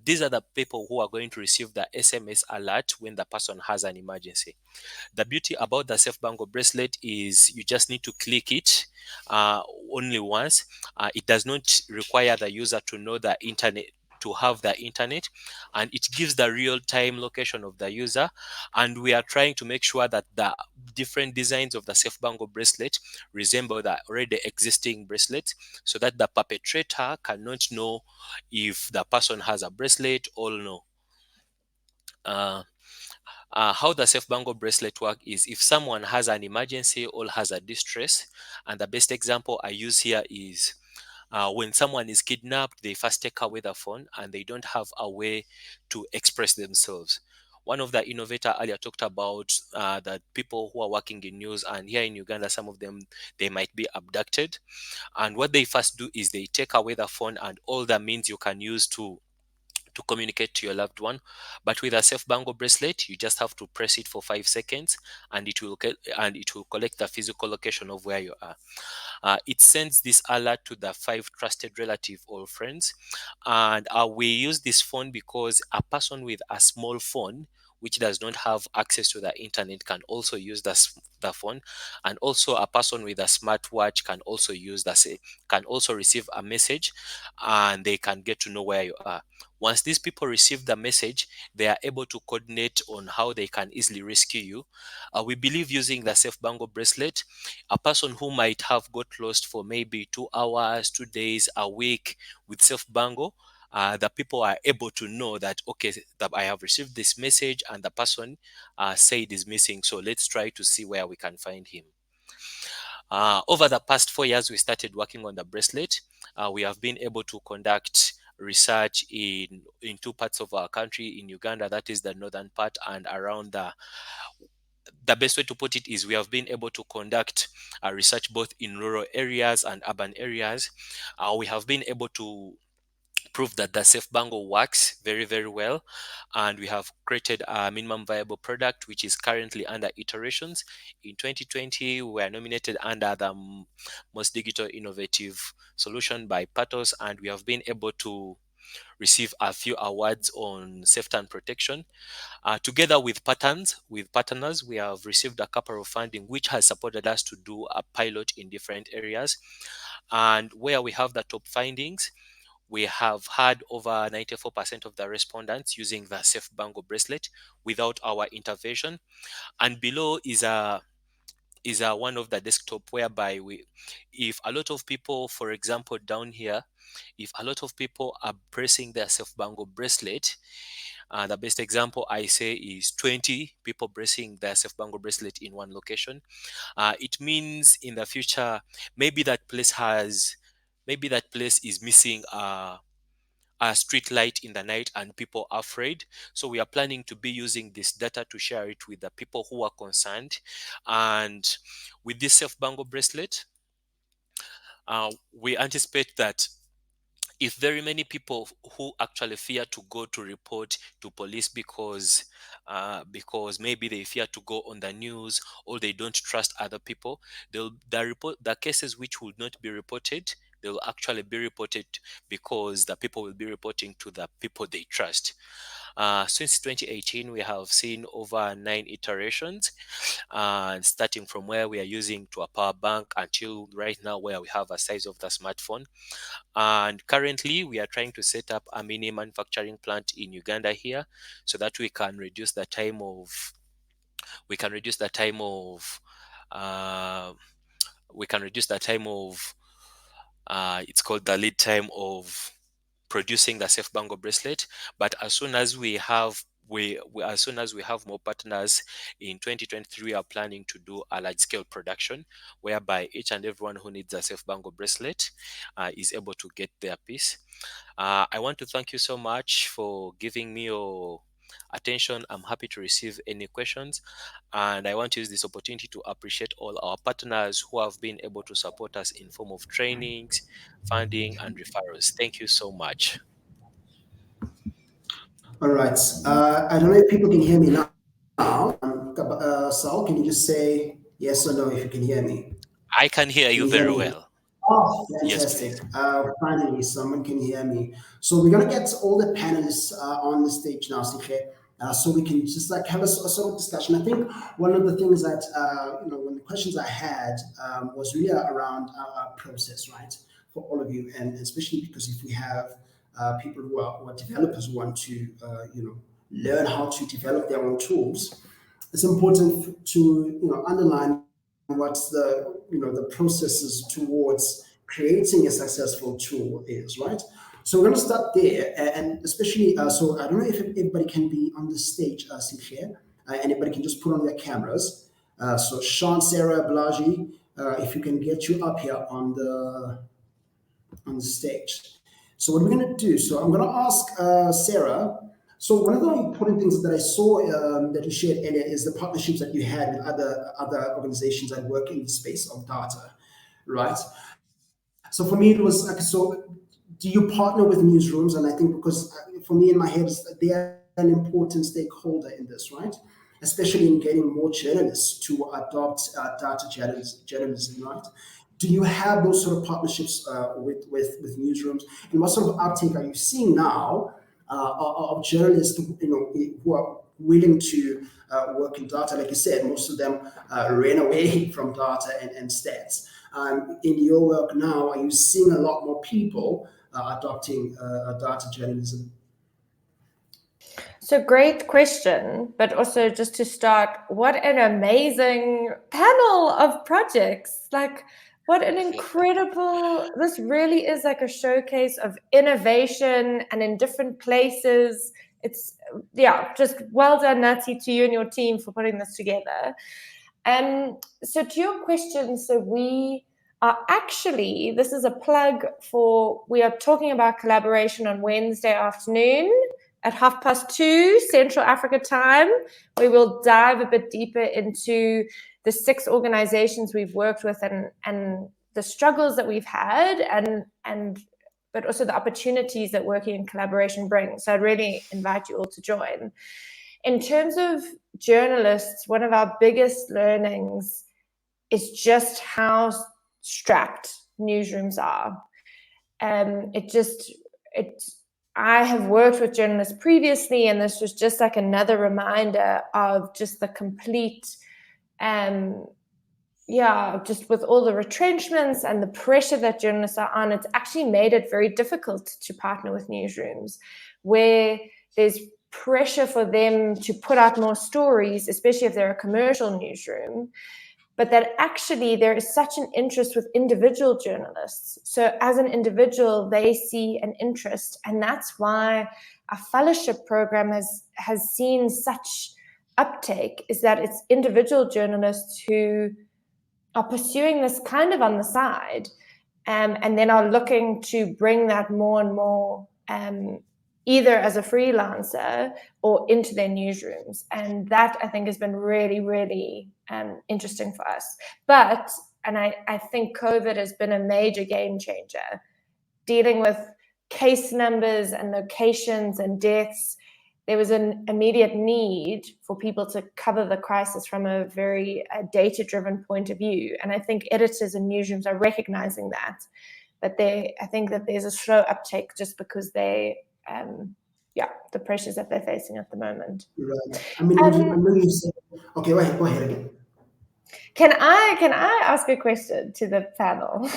These are the people who are going to receive the SMS alert when the person has an emergency. The beauty about the Safe Bango bracelet is you just need to click it uh, only once. It does not require the user to know the internet, to have the internet, and it gives the real-time location of the user. And we are trying to make sure that the different designs of the Safe Bango bracelet resemble the already existing bracelet, so that the perpetrator cannot know if the person has a bracelet or no. Uh, how the Safe Bango bracelet work is if someone has an emergency or has a distress, and the best example I use here is when someone is kidnapped, they first take away the phone and they don't have a way to express themselves. One of the innovator earlier talked about that people who are working in news, and here in Uganda, some of them, they might be abducted. And what they first do is they take away the phone and all the means you can use to to communicate to your loved one. But with a Safe Bango bracelet, you just have to press it for 5 seconds, and it will collect the physical location of where you are. It sends this alert to the 5 trusted relative or friends, and we use this phone because a person with a small phone which does not have access to the internet can also use the phone, and also a person with a smartwatch can also can also receive a message, and they can get to know where you are. Once these people receive the message, they are able to coordinate on how they can easily rescue you. We believe using the Safe Bango bracelet, a person who might have got lost for maybe 2 hours, 2 days, a week with Safe Bango, the people are able to know that, okay, that I have received this message and the person said is missing. So let's try to see where we can find him. Over the past 4 years, we started working on the bracelet. We have been able to conduct research in 2 parts of our country, in Uganda, that is the northern part, and around the best way to put it is we have been able to conduct research both in rural areas and urban areas. We have been able to prove that the Safe Bango works very, very well. And we have created a minimum viable product, which is currently under iterations. In 2020, we were nominated under the Most Digital Innovative Solution by Patos, and we have been able to receive a few awards on safety and protection. Together with partners, we have received a couple of funding, which has supported us to do a pilot in different areas. And where we have the top findings, we have had over 94% of the respondents using the Safe Bango bracelet without our intervention. And below is one of the desktop whereby if a lot of people, for example, down here, if a lot of people are pressing their Safe Bango bracelet, the best example I say is 20 people pressing their Safe Bango bracelet in one location. It means in the future, maybe that place is missing a street light in the night and people are afraid. So we are planning to be using this data to share it with the people who are concerned. And with this Safe Bango bracelet, we anticipate that if very many people who actually fear to go to report to police because maybe they fear to go on the news or they don't trust other people, the cases which would not be reported, they will actually be reported because the people will be reporting to the people they trust. Since 2018, we have seen over 9 iterations, starting from where we are using to a power bank until right now where we have a size of the smartphone. And currently, we are trying to set up a mini manufacturing plant in Uganda here, so that we can reduce the time of it's called the lead time of producing the Safe Bango bracelet. But as soon as we have more partners in 2023, we are planning to do a large scale production whereby each and everyone who needs a Safe Bango bracelet is able to get their piece. I want to thank you so much for giving me your attention. I'm happy to receive any questions, and I want to use this opportunity to appreciate all our partners who have been able to support us in form of trainings, funding, and referrals. Thank you so much. All right. I don't know if people can hear me now. Saul, can you just say yes or no if you can hear me? I can hear Can you you hear very me? well. Oh, Yes, fantastic. please. Finally, someone can hear me. So we're going to get all the panelists on the stage now, Sikhe, so we can just like have a sort of discussion. I think one of the things that, one of the questions I had was really around our process, right, for all of you. And especially because if we have people who are developers who want to, learn how to develop their own tools, it's important to, underline what's the processes towards creating a successful tool is, right? So we're going to start there, and especially so I don't know if everybody can be on the stage, Sinclair. Anybody can just put on their cameras. So Sean, Sarah, Balaji, if you can get you up here on the stage. So what we're going to do, so I'm going to ask Sarah. So one of the important things that I saw that you shared earlier is the partnerships that you had with other organizations that work in the space of data, right? So for me, it was like, so do you partner with newsrooms? And I think because for me in my head is that they are an important stakeholder in this, right? Especially in getting more journalists to adopt data journalism, right? Do you have those sort of partnerships with newsrooms, and what sort of uptake are you seeing now of journalists, who are willing to work in data? Like you said, most of them ran away from data and stats. In your work now, are you seeing a lot more people adopting data journalism? So great question, but also just to start, what an amazing panel of projects. Like, what an incredible, this really is like a showcase of innovation and in different places. It's, yeah, just well done, Nati, to you and your team for putting this together. So to your question, so we are actually, this is a plug for, we are talking about collaboration on Wednesday afternoon at 2:30 Central Africa time. We will dive a bit deeper into the 6 organizations we've worked with and the struggles that we've had and but also the opportunities that working in collaboration brings. So I'd really invite you all to join. In terms of journalists, one of our biggest learnings is just how strapped newsrooms are. I have worked with journalists previously, and this was just like another reminder of just the complete, just with all the retrenchments and the pressure that journalists are on, it's actually made it very difficult to partner with newsrooms, where there's pressure for them to put out more stories, especially if they're a commercial newsroom, but that actually there is such an interest with individual journalists. So as an individual, they see an interest, and that's why our fellowship program has seen such uptake, is that it's individual journalists who are pursuing this kind of on the side, and then are looking to bring that more and more, either as a freelancer or into their newsrooms. And that, I think, has been really, really interesting for us. But, and I think COVID has been a major game changer, dealing with case numbers and locations and deaths. There was an immediate need for people to cover the crisis from a very data-driven point of view. And I think editors and newsrooms are recognizing that. But I think that there's a slow uptake just because the pressures that they're facing at the moment. Right. I mean, I'm really saying, okay, go ahead again. Can I ask a question to the panel?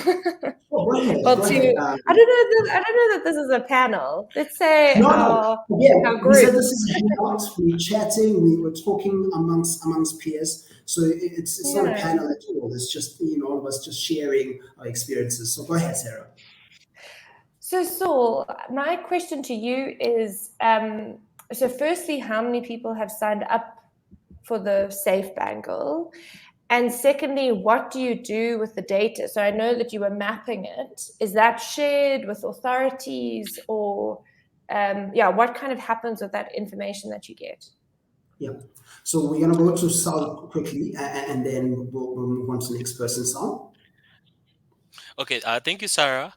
Oh, go ahead. Well, Go ahead. I don't know that this is a panel. Let's say No. Again, our we group. said this is Hangout. We're chatting. We're talking amongst peers. So it's not a panel at all. It's just all of us just sharing our experiences. So go ahead, Sarah. So Saul, my question to you is: so firstly, how many people have signed up for the Safe Bangle? And secondly, what do you do with the data? So I know that you were mapping it. Is that shared with authorities, or what kind of happens with that information that you get? Yeah. So we're gonna go to Sal quickly, and then we'll move on to the next person, Sal. Okay, thank you, Sarah.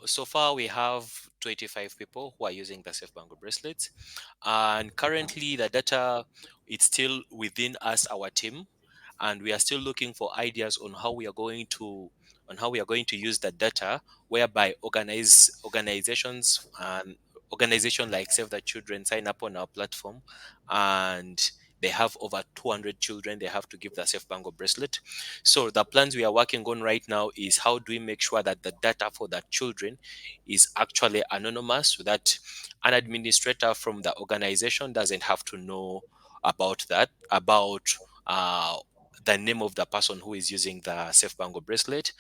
So far, we have 25 people who are using the Safe Bango bracelets, and currently the data it's still within us, our team, and we are still looking for ideas on how we are going to use the data, whereby organizations and organization like Save the Children sign up on our platform, and they have over 200 children they have to give the Safe Bango bracelet. So the plans we are working on right now is how do we make sure that the data for the children is actually anonymous, so that an administrator from the organization doesn't have to know about the name of the person who is using the Safe Bango bracelet.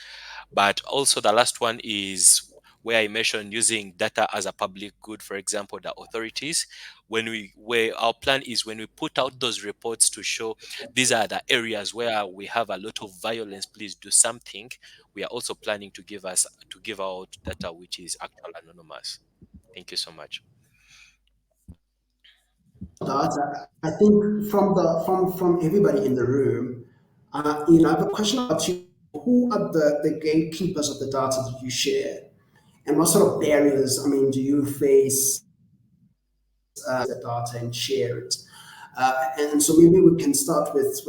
But also the last one is where I mentioned using data as a public good, for example, the authorities. Where our plan is when we put out those reports to show these are the areas where we have a lot of violence, please do something. We are also planning to give out data which is actually anonymous. Thank you so much. I think from everybody in the room, I have a question about you. Who are the gatekeepers of the data that you share, and what sort of barriers? I mean, do you face the data and share it. And so maybe we can start with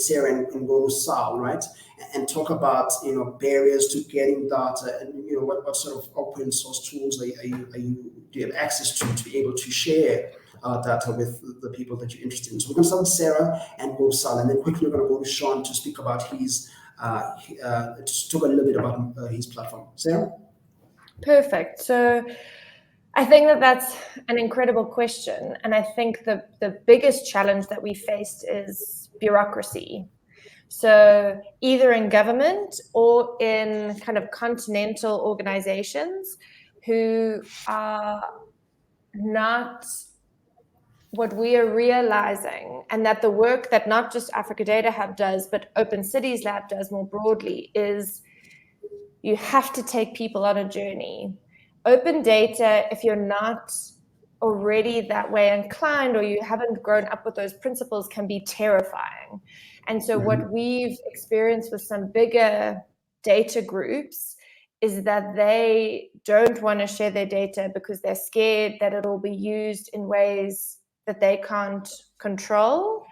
Sarah and go to Sal, right? And talk about barriers to getting data, and what sort of open source tools do you have access to be able to share data with the people that you're interested in. So we're going to start with Sarah and go to Sal, and then quickly we're going to go to Sean to speak about his to talk a little bit about his platform. Sarah. Perfect. So I think that that's an incredible question. And I think the biggest challenge that we faced is bureaucracy. So either in government or in kind of continental organizations who are not what we are realizing, and that the work that not just Africa Data Hub does, but Open Cities Lab does more broadly, is you have to take people on a journey. Open data, if you're not already that way inclined or you haven't grown up with those principles, can be terrifying. And so what we've experienced with some bigger data groups is that they don't want to share their data because they're scared that it'll be used in ways that they can't control,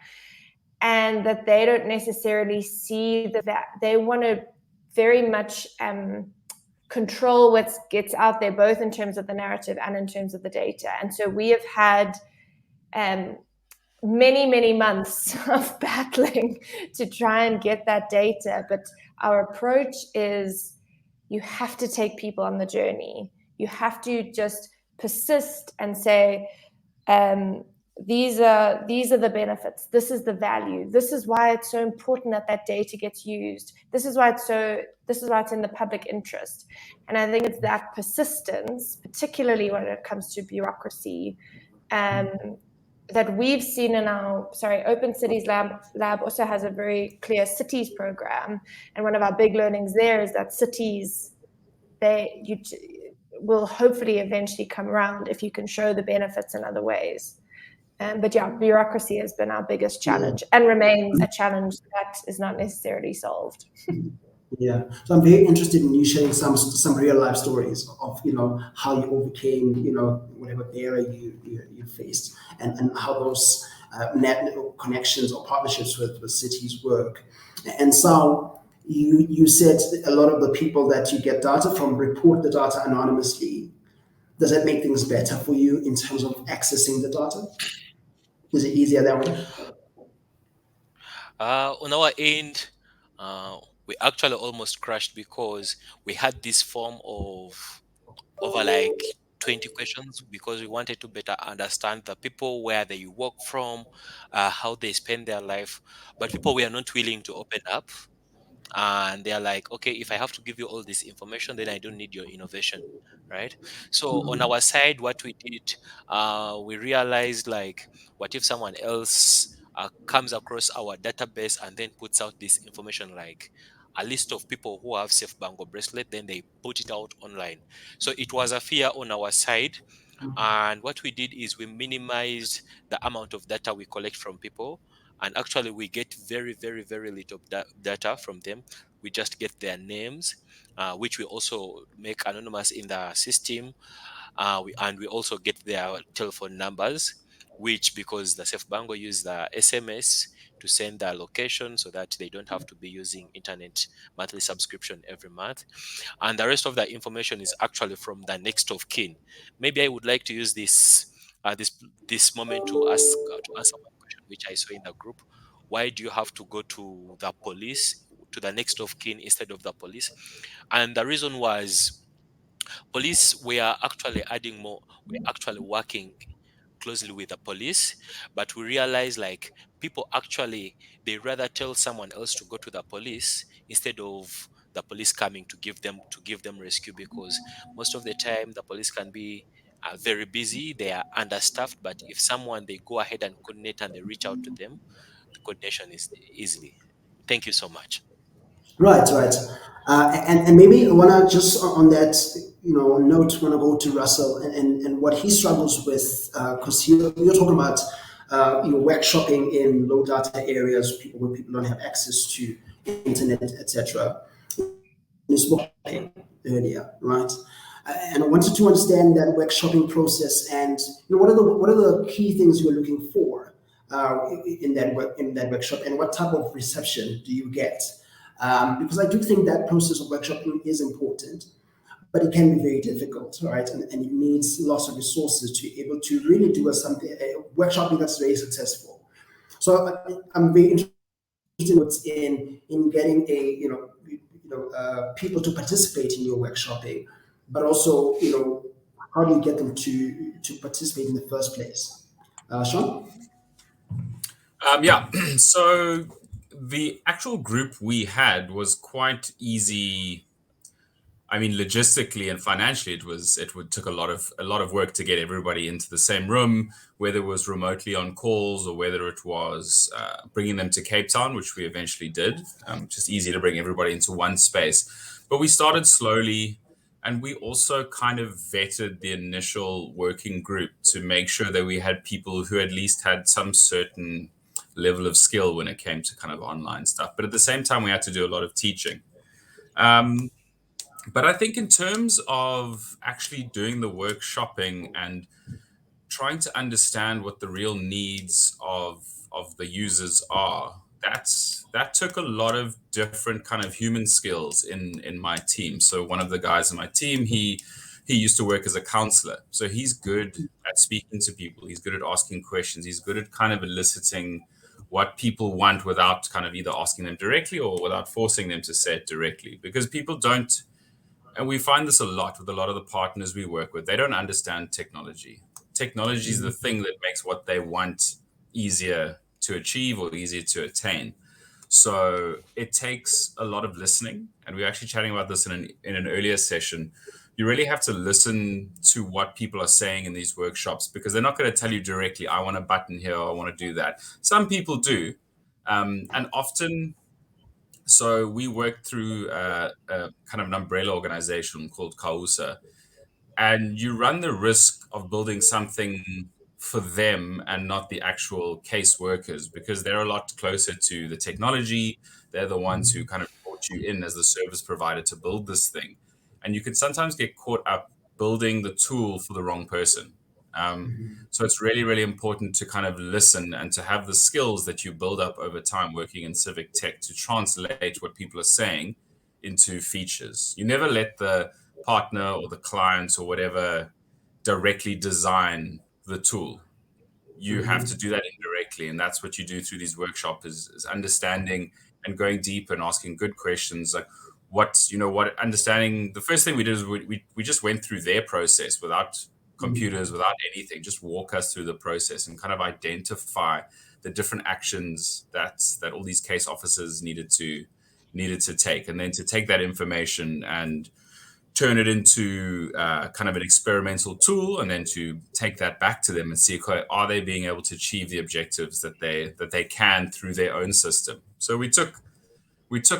and that they don't necessarily see that they want to very much control what gets out there, both in terms of the narrative and in terms of the data. And so we have had many months of battling to try and get that data. But our approach is you have to take people on the journey. You have to just persist and say, these are the benefits. This is the value. This is why it's so important that data gets used. This is why it's in the public interest. And I think it's that persistence, particularly when it comes to bureaucracy, that we've seen in our Open Cities Lab also has a very clear cities program. And one of our big learnings there is that cities, you will hopefully eventually come around if you can show the benefits in other ways. But yeah, bureaucracy has been our biggest challenge and remains a challenge that is not necessarily solved. Yeah, so I'm very interested in you sharing some real life stories of how you overcame whatever barrier you faced, and how those net connections or partnerships with cities work. And so you said a lot of the people that you get data from report the data anonymously. Does that make things better for you in terms of accessing the data? Is it easier that way? On our end, we actually almost crashed because we had this form of over like 20 questions because we wanted to better understand the people, where they work from, how they spend their life. But people were not willing to open up. And they're like, okay, if I have to give you all this information, then I don't need your innovation, right? So on our side, what we did, we realized, like, what if someone else comes across our database and then puts out this information, like a list of people who have safe bango bracelet, then they put it out online. So it was a fear on our side. And what we did is we minimized the amount of data we collect from people. And actually, we get very little data from them. We just get their names, which we also make anonymous in the system. We also get their telephone numbers, which, because the Safe Bango use the SMS to send their location so that they don't have to be using internet monthly subscription every month. And the rest of the information is actually from the next of kin. Maybe I would like to use this moment to answer one question which I saw in the group. Why do you have to go to the police, to the next of kin, instead of the police? And the reason was, police were actually adding more. We're actually working closely with the police, but we realize, like, people actually, they rather tell someone else to go to the police instead of the police coming to give them rescue, because most of the time the police can be very busy, they are understaffed. But if someone, they go ahead and coordinate and they reach out to them, the coordination is easily. Thank you so much. Right, right. And maybe I want to just on that, note, want to go to Russell and what he struggles with, because you're talking about, workshopping in low data areas, where people don't have access to internet, etc. You spoke earlier, right? And I wanted to understand that workshopping process, and what are the key things you're looking for in that workshop, and what type of reception do you get? Because I do think that process of workshopping is important, but it can be very difficult, right? And it needs lots of resources to be able to really do a workshopping that's very successful. So I'm very interested in getting people to participate in your workshopping, but also how do you get them to participate in the first place? Sean? Yeah. So the actual group we had was quite easy. I mean, logistically and financially, it would took a lot of work to get everybody into the same room, whether it was remotely on calls or whether it was bringing them to Cape Town, which we eventually did. Just easy to bring everybody into one space, but we started slowly, and we also kind of vetted the initial working group to make sure that we had people who at least had some certain level of skill when it came to kind of online stuff. But at the same time, we had to do a lot of teaching. Um, but I think in terms of actually doing the workshopping and trying to understand what the real needs of the users are, that took a lot of different kind of human skills in my team. So one of the guys in my team, he used to work as a counselor, so he's good at speaking to people, he's good at asking questions, he's good at kind of eliciting what people want without kind of either asking them directly or without forcing them to say it directly, because people don't. And we find this a lot with a lot of the partners we work with. They don't understand technology. Technology is the thing that makes what they want easier to achieve or easier to attain. So it takes a lot of listening. And we were actually chatting about this in an earlier session. You really have to listen to what people are saying in these workshops, because they're not going to tell you directly, I want a button here, or I want to do that. Some people do. And often, so we worked through a kind of an umbrella organization called Kausa, and you run the risk of building something for them and not the actual case workers, because they're a lot closer to the technology. They're the ones who kind of brought you in as the service provider to build this thing, and you can sometimes get caught up building the tool for the wrong person. So it's really, really important to kind of listen and to have the skills that you build up over time working in civic tech to translate what people are saying into features. You never let the partner or the client or whatever directly design the tool. You have to do that indirectly, and that's what you do through these workshops is understanding and going deep and asking good questions, like what understanding. The first thing we did is we just went through their process without computers, without anything, just walk us through the process and kind of identify the different actions that all these case officers needed to take, and then to take that information and turn it into kind of an experimental tool, and then to take that back to them and see, okay, are they being able to achieve the objectives that they can through their own system. So we took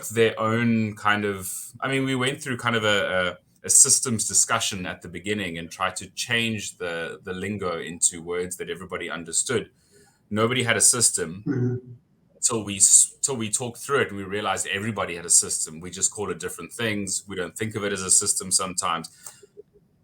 their own kind of, I mean, we went through kind of a systems discussion at the beginning and tried to change the lingo into words that everybody understood. Nobody had a system till we talked through it, and we realized everybody had a system. We just call it different things. We don't think of it as a system sometimes.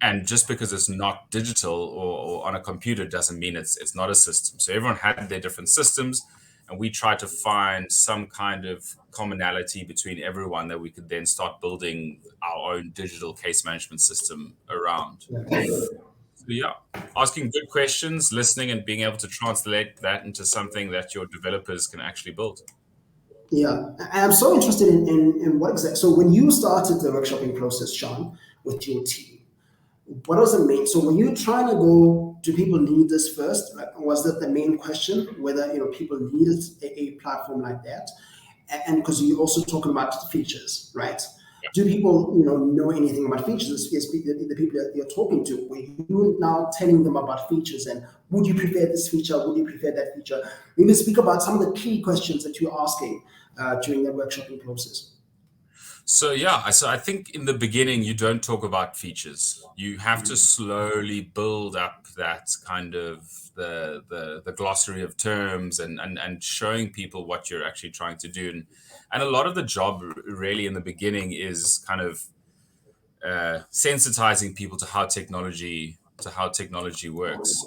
And just because it's not digital or on a computer doesn't mean it's not a system. So everyone had their different systems, and we tried to find some kind of commonality between everyone that we could then start building our own digital case management system around. So yeah, asking good questions, listening, and being able to translate that into something that your developers can actually build. Yeah, I'm so interested in what exactly. So when you started the workshopping process, Sean, with your team, what was the main? So were you trying to go? Do people need this first? Like, was that the main question? Whether people needed a platform like that, and because you're also talking about features, right? Do people know anything about features? Yes, the people that you're talking to. Were you now telling them about features, and would you prefer this feature? Would you prefer that feature? Maybe speak about some of the key questions that you're asking during the workshopping process. So yeah, so I think in the beginning you don't talk about features. You have to slowly build up that kind of the glossary of terms and showing people what you're actually trying to do. And a lot of the job really in the beginning is kind of sensitizing people to how technology works.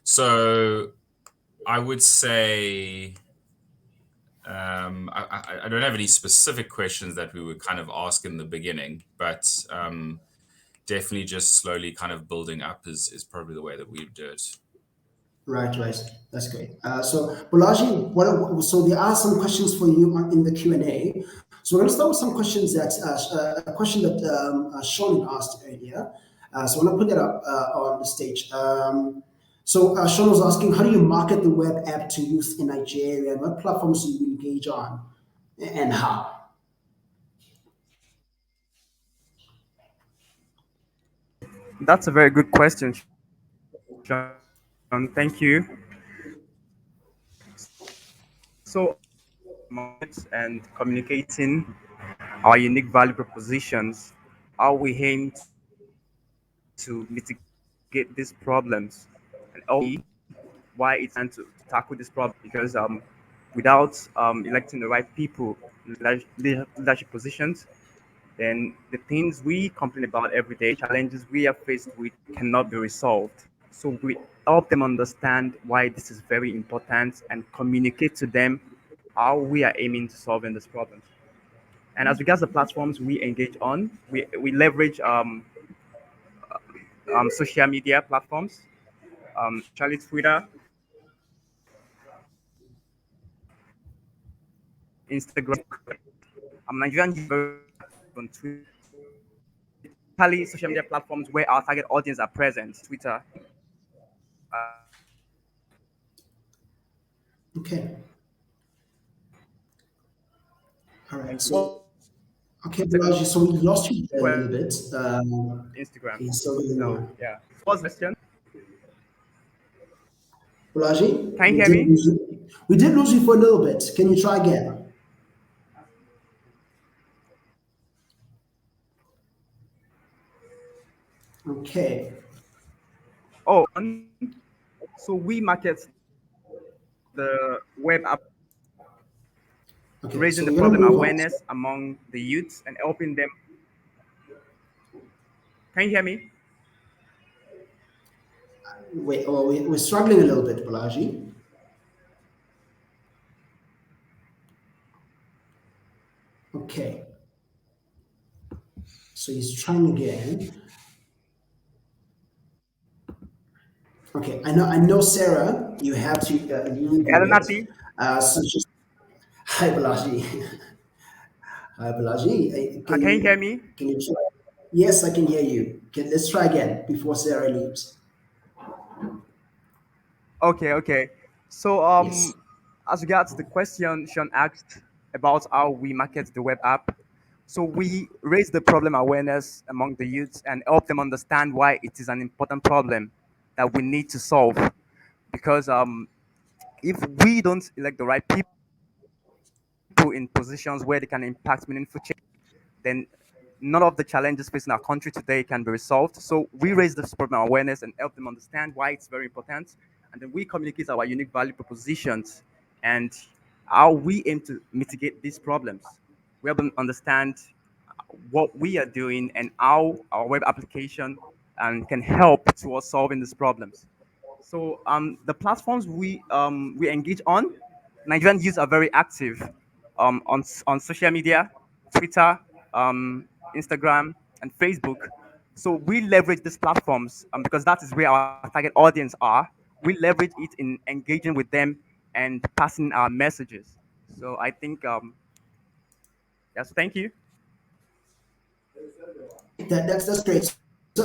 So I would say I don't have any specific questions that we would kind of ask in the beginning, but definitely just slowly kind of building up is probably the way that we do it. Right, right. That's great. So, Balaji, so there are some questions for you in the Q&A. So we're going to start with some questions a question that Sean asked earlier. So I'm going to put that up on the stage. So Sean was asking, how do you market the web app to youth in Nigeria? And what platforms do you engage on and how? That's a very good question, Sean. Thank you. So, and communicating our unique value propositions, how we aim to mitigate these problems, and why it's time to tackle this problem. Because without electing the right people in leadership positions, then the things we complain about every day, challenges we are faced with, cannot be resolved. So we help them understand why this is very important and communicate to them how we are aiming to solving this problem. And as regards the platforms we engage on, we leverage social media platforms, Charlie Twitter, Instagram. Nigerian users on Twitter, Charlie social media platforms where our target audience are present. Twitter, Okay. All right. thank you. So, okay, Second Balaji, so we lost you there a little bit. Instagram. Okay, so So yeah. First question. Balaji, Can you hear me? We did lose you for a little bit. Can you try again? Okay. Oh, so we market the web app, Okay. So raising the we're gonna problem move on. awareness among the youths and helping them. Can you hear me? Wait, we're struggling a little bit, Balaji. Okay. So he's trying again. Okay. I know, Sarah. You have to leave in a Hello, bit. Nati. So just hi, Balaji. Hi, Balaji. Can you hear me? Can you try? Yes, I can hear you. Let's try again before Sarah leaves. Okay, okay. So Yes. as regards the question Sean asked about how we market the web app, so we raise the problem awareness among the youths and help them understand why it is an important problem that we need to solve. Because if we don't elect the right people in positions where they can impact meaningful change, then none of the challenges facing our country today can be resolved. So we raise this problem awareness and help them understand why it's very important. And then we communicate our unique value propositions and how we aim to mitigate these problems. We help them understand what we are doing and how our web application can help towards solving these problems. So the platforms we engage on, Nigerian youth are very active on social media, Twitter, Instagram, and Facebook. So we leverage these platforms because that is where our target audience are. We leverage it in engaging with them and passing our messages. So I think yes, thank you. That's great. So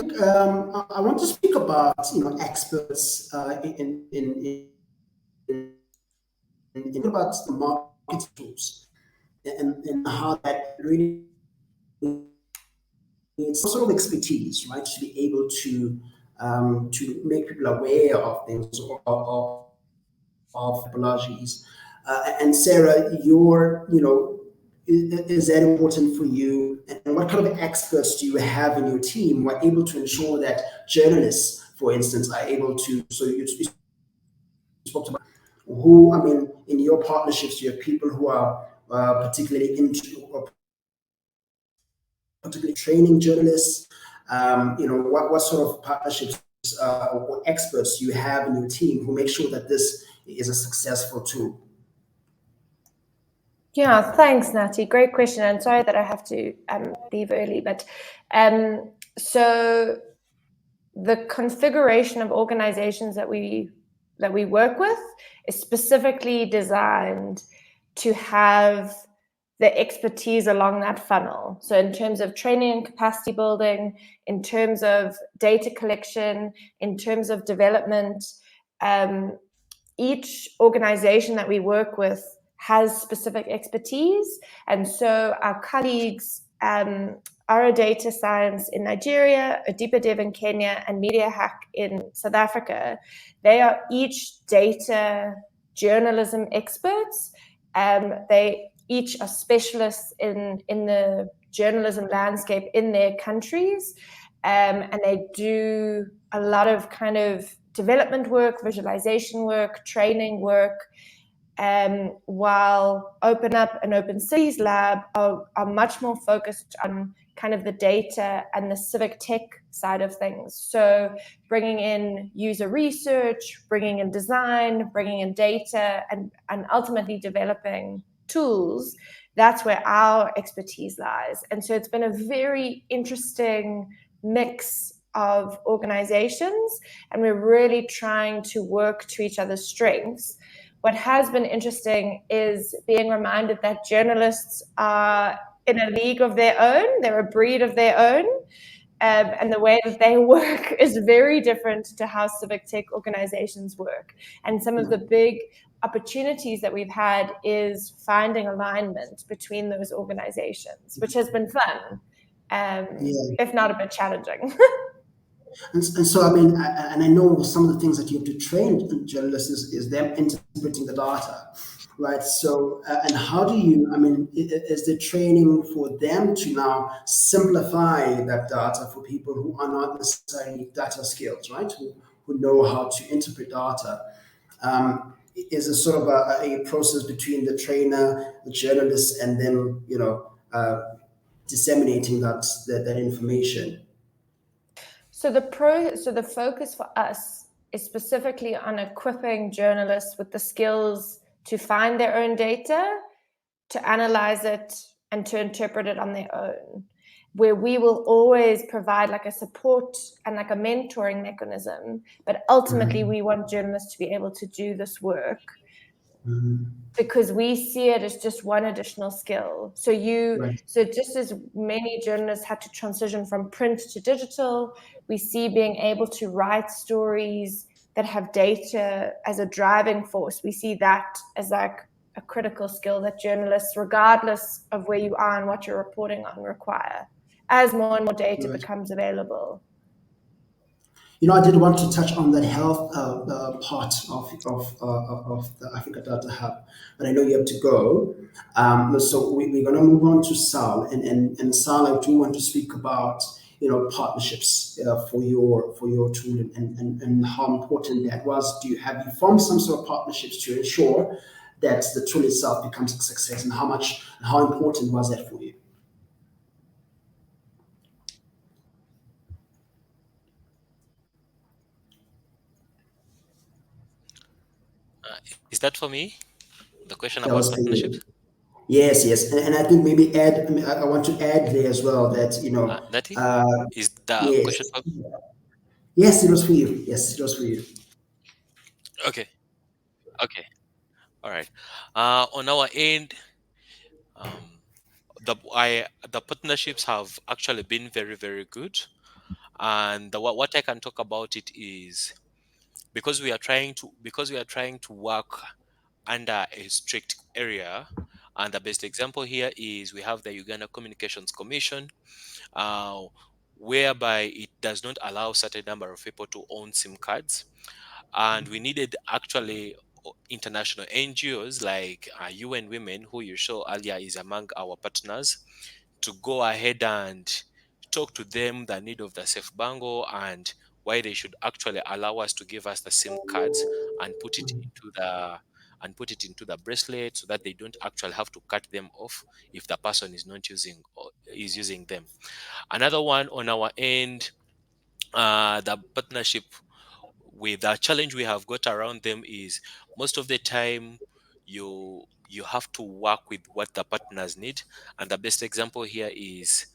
I want to speak about experts in about the marketing tools and how that really needs some sort of expertise, right, to be able to make people aware of things of technologies. And Sarah, is that important for you? And what kind of experts do you have in your team who are able to ensure that journalists, for instance, are able to? So you spoke about who, I mean, in your partnerships, you have people who are particularly into or particularly training journalists? What sort of partnerships or experts you have in your team who make sure that this is a successful tool? Yeah, thanks, Nati. Great question. And sorry that I have to leave early, but so the configuration of organizations that we work with is specifically designed to have the expertise along that funnel. So in terms of training and capacity building, in terms of data collection, in terms of development, each organization that we work with has specific expertise. And so our colleagues are a data science in Nigeria, a deeper dev in Kenya, and media hack in South Africa. They are each data journalism experts. They each are specialists in the journalism landscape in their countries. And they do a lot of kind of development work, visualization work, training work, while Open Up and Open Cities Lab are much more focused on kind of the data and the civic tech side of things. So bringing in user research, bringing in design, bringing in data, and ultimately developing tools. That's where our expertise lies. And so it's been a very interesting mix of organizations, and we're really trying to work to each other's strengths. What has been interesting is being reminded that journalists are in a league of their own, they're a breed of their own, and the way that they work is very different to how civic tech organizations work. And some of the big opportunities that we've had is finding alignment between those organizations, which has been fun, if not a bit challenging. And so, I mean, and I know some of the things that you have to train journalists is them interpreting the data, right? So, and how do you, I mean, is the training for them to now simplify that data for people who are not necessarily data skills, right? Who know how to interpret data? Is it sort of a process between the trainer, the journalist, and then, disseminating that information? So the focus for us is specifically on equipping journalists with the skills to find their own data, to analyze it, and to interpret it on their own. Where we will always provide like a support and like a mentoring mechanism, but ultimately we want journalists to be able to do this work. Because we see it as just one additional skill. So just as many journalists had to transition from print to digital, we see being able to write stories that have data as a driving force. We see that as like a critical skill that journalists, regardless of where you are and what you're reporting on, require as more and more data becomes available. I did want to touch on that health part of the Africa Data Hub, but I know you have to go. So we're going to move on to Sal, and Sal, I do want to speak about partnerships for your tool and how important that was. Have you formed some sort of partnerships to ensure that the tool itself becomes a success, and how important was that for you? Is that for me? The question That about was for partnerships? you. Yes, and I think maybe add. I mean, I want to add there as well that Nati, is the yes, question for me? yes, it was for you. Yes, it was for you. Okay, okay, all right. On our end, um, the partnerships have actually been very, very good. And what I can talk about it is because we are trying to work under a strict area. And the best example here is we have the Uganda Communications Commission, uh, whereby it does not allow certain number of people to own SIM cards. And we needed actually international NGOs like UN Women, who you saw earlier is among our partners, to go ahead and talk to them the need of the safe bangle and why they should actually allow us to give us the SIM cards and put it into the bracelet so that they don't actually have to cut them off if the person is not using is using them. Another one on our end, the partnership with the challenge we have got around them is most of the time you have to work with what the partners need, and the best example here is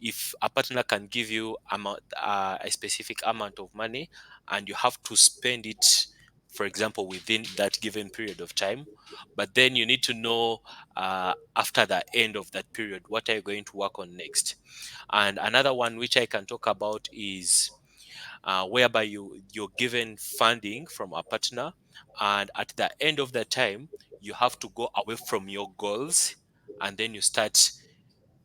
if a partner can give you a specific amount of money and you have to spend it, for example, within that given period of time, but then you need to know after the end of that period what are you going to work on next. And another one which I can talk about is whereby you're given funding from a partner, and at the end of the time you have to go away from your goals and then you start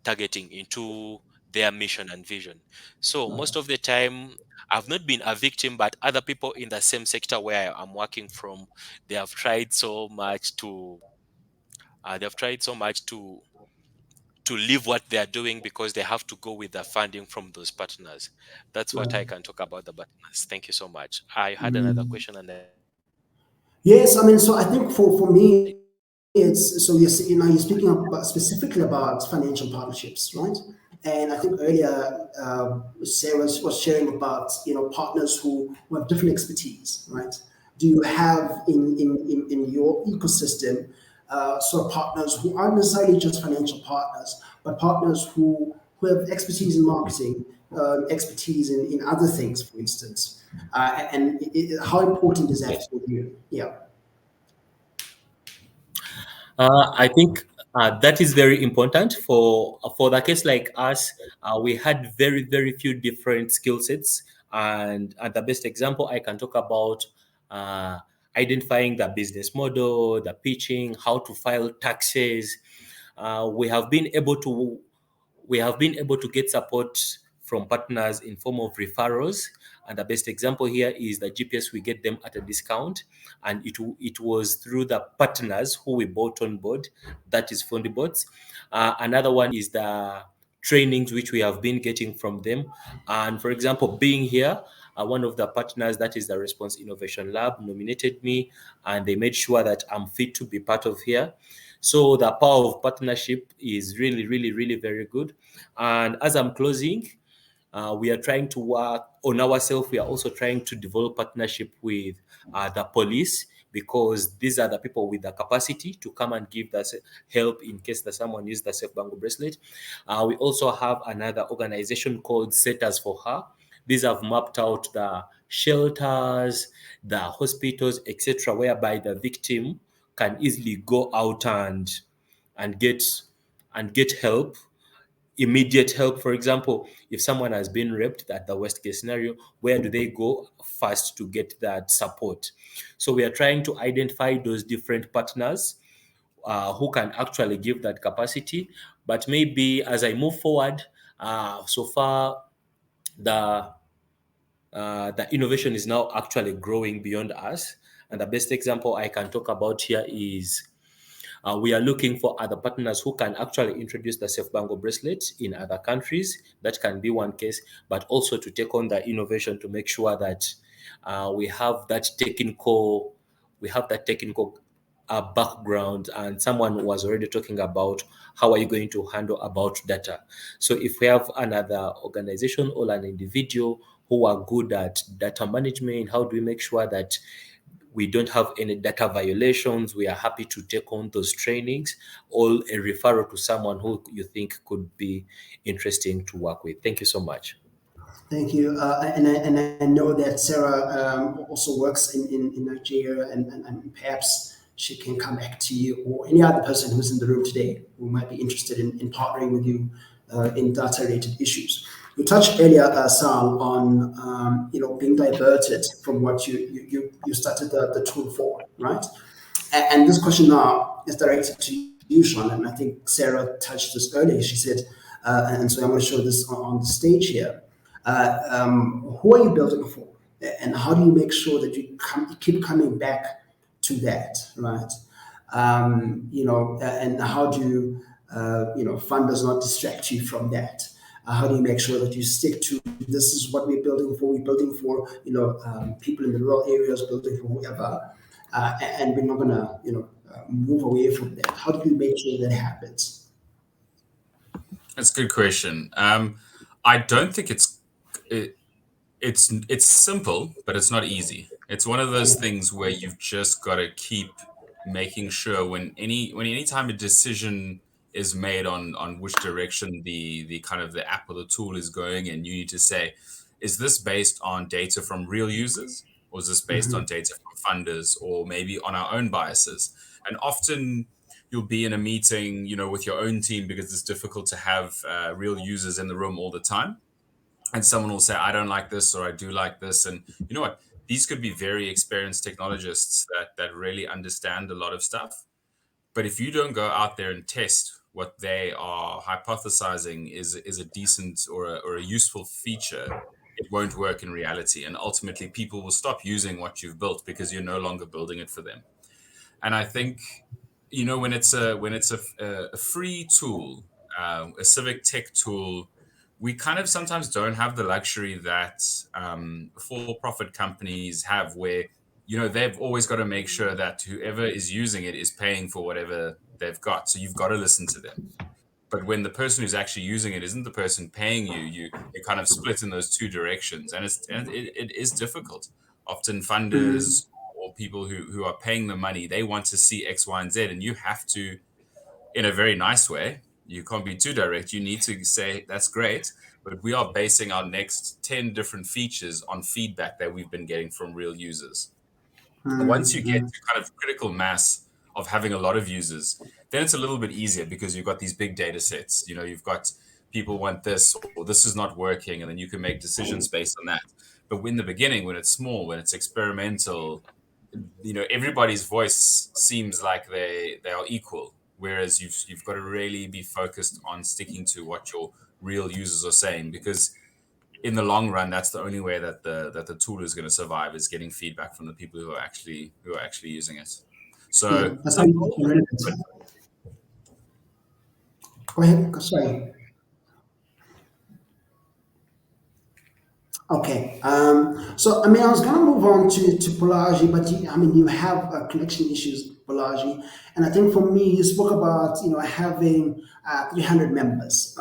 targeting into their mission and vision. So most of the time I've not been a victim, but other people in the same sector where I'm working from, they have tried so much to they've tried so much to leave what they are doing because they have to go with the funding from those partners. That's what I can talk about the partners. Thank you so much. I had another question and then Yes, I mean, so I think for me, it's so you're speaking about specifically about financial partnerships, right? And I think earlier Sarah was sharing about partners who have different expertise, right? Do you have in your ecosystem sort of partners who aren't necessarily just financial partners, but partners who have expertise in marketing, expertise in other things, for instance, and how important is that for you? Yeah. I think that is very important for the case like us. We had very few different skill sets, and the best example I can talk about uh, identifying the business model, the pitching, how to file taxes. We have been able to get support from partners in form of referrals, and the best example here is the GPS. We get them at a discount, and it was through the partners who we bought on board, that is Fundibots. Another one is the trainings which we have been getting from them, and for example, being here, one of the partners, that is the Response Innovation Lab, nominated me, and they made sure that I'm fit to be part of here. So the power of partnership is really very good. And as I'm closing, we are trying to work on ourselves. We are also trying to develop partnership with the police, because these are the people with the capacity to come and give us help in case that someone uses the Safe Bango bracelet. We also have another organization called Setters for Her. These have mapped out the shelters, the hospitals, etc., whereby the victim can easily go out and get help, immediate help. For example, if someone has been raped, at the worst case scenario, where do they go first to get that support? So we are trying to identify those different partners who can actually give that capacity. But maybe as I move forward, so far the innovation is now actually growing beyond us. And the best example I can talk about here is we are looking for other partners who can actually introduce the Safe Bango bracelet in other countries. That can be one case, but also to take on the innovation to make sure that we have that technical background. And someone was already talking about how are you going to handle about data. So if we have another organization or an individual who are good at data management, how do we make sure that we don't have any data violations? We are happy to take on those trainings, or a referral to someone who you think could be interesting to work with. Thank you so much. Thank you. And I know that Sarah also works in Nigeria, and perhaps she can come back to you or any other person who's in the room today who might be interested in partnering with you in data-related issues. You touched earlier, Sal, on being diverted from what you started the tool for, right? And this question now is directed to you, Sean, and I think Sarah touched this earlier. She said, and so I'm going to show this on the stage here. Who are you building for, and how do you make sure that you keep coming back to that, right? And how do fun does not distract you from that. How do you make sure that you stick to this is what we're building for? We're building for people in the rural areas, building for whoever, and we're not gonna move away from that. How do you make sure that happens? That's a good question. I don't think it, it's simple, but it's not easy. It's one of those things where you've just got to keep making sure when any time a decision is made on which direction the kind of the app or the tool is going, and you need to say, is this based on data from real users, or is this based on data from funders, or maybe on our own biases? And often you'll be in a meeting, with your own team because it's difficult to have real users in the room all the time, and someone will say, I don't like this or I do like this. And you know what, these could be very experienced technologists that really understand a lot of stuff, but if you don't go out there and test what they are hypothesizing is a decent or a useful feature, it won't work in reality, and ultimately people will stop using what you've built because you're no longer building it for them. And I think, when it's a free tool, a civic tech tool, we kind of sometimes don't have the luxury that for-profit companies have, where they've always got to make sure that whoever is using it is paying for whatever they've got. So you've got to listen to them. But when the person who's actually using it isn't the person paying you, you're kind of split in those two directions, and it is difficult. Often funders or people who are paying the money, they want to see X, Y, and Z, and you have to, in a very nice way. You can't be too direct. You need to say, that's great, but we are basing our next 10 different features on feedback that we've been getting from real users. Once you get to kind of critical mass of having a lot of users, then it's a little bit easier because you've got these big data sets. You've got people want this or this is not working, and then you can make decisions based on that. But in the beginning, when it's small, when it's experimental, everybody's voice seems like they are equal. Whereas you've got to really be focused on sticking to what your real users are saying, because in the long run, that's the only way that the tool is going to survive, is getting feedback from the people who are actually using it. Yeah, So that's simple, relevant. but Go ahead. Sorry. Okay. So, I mean, I was going to move on to Balaji, but you have connection issues, Balaji. And I think for me, you spoke about, having 300 members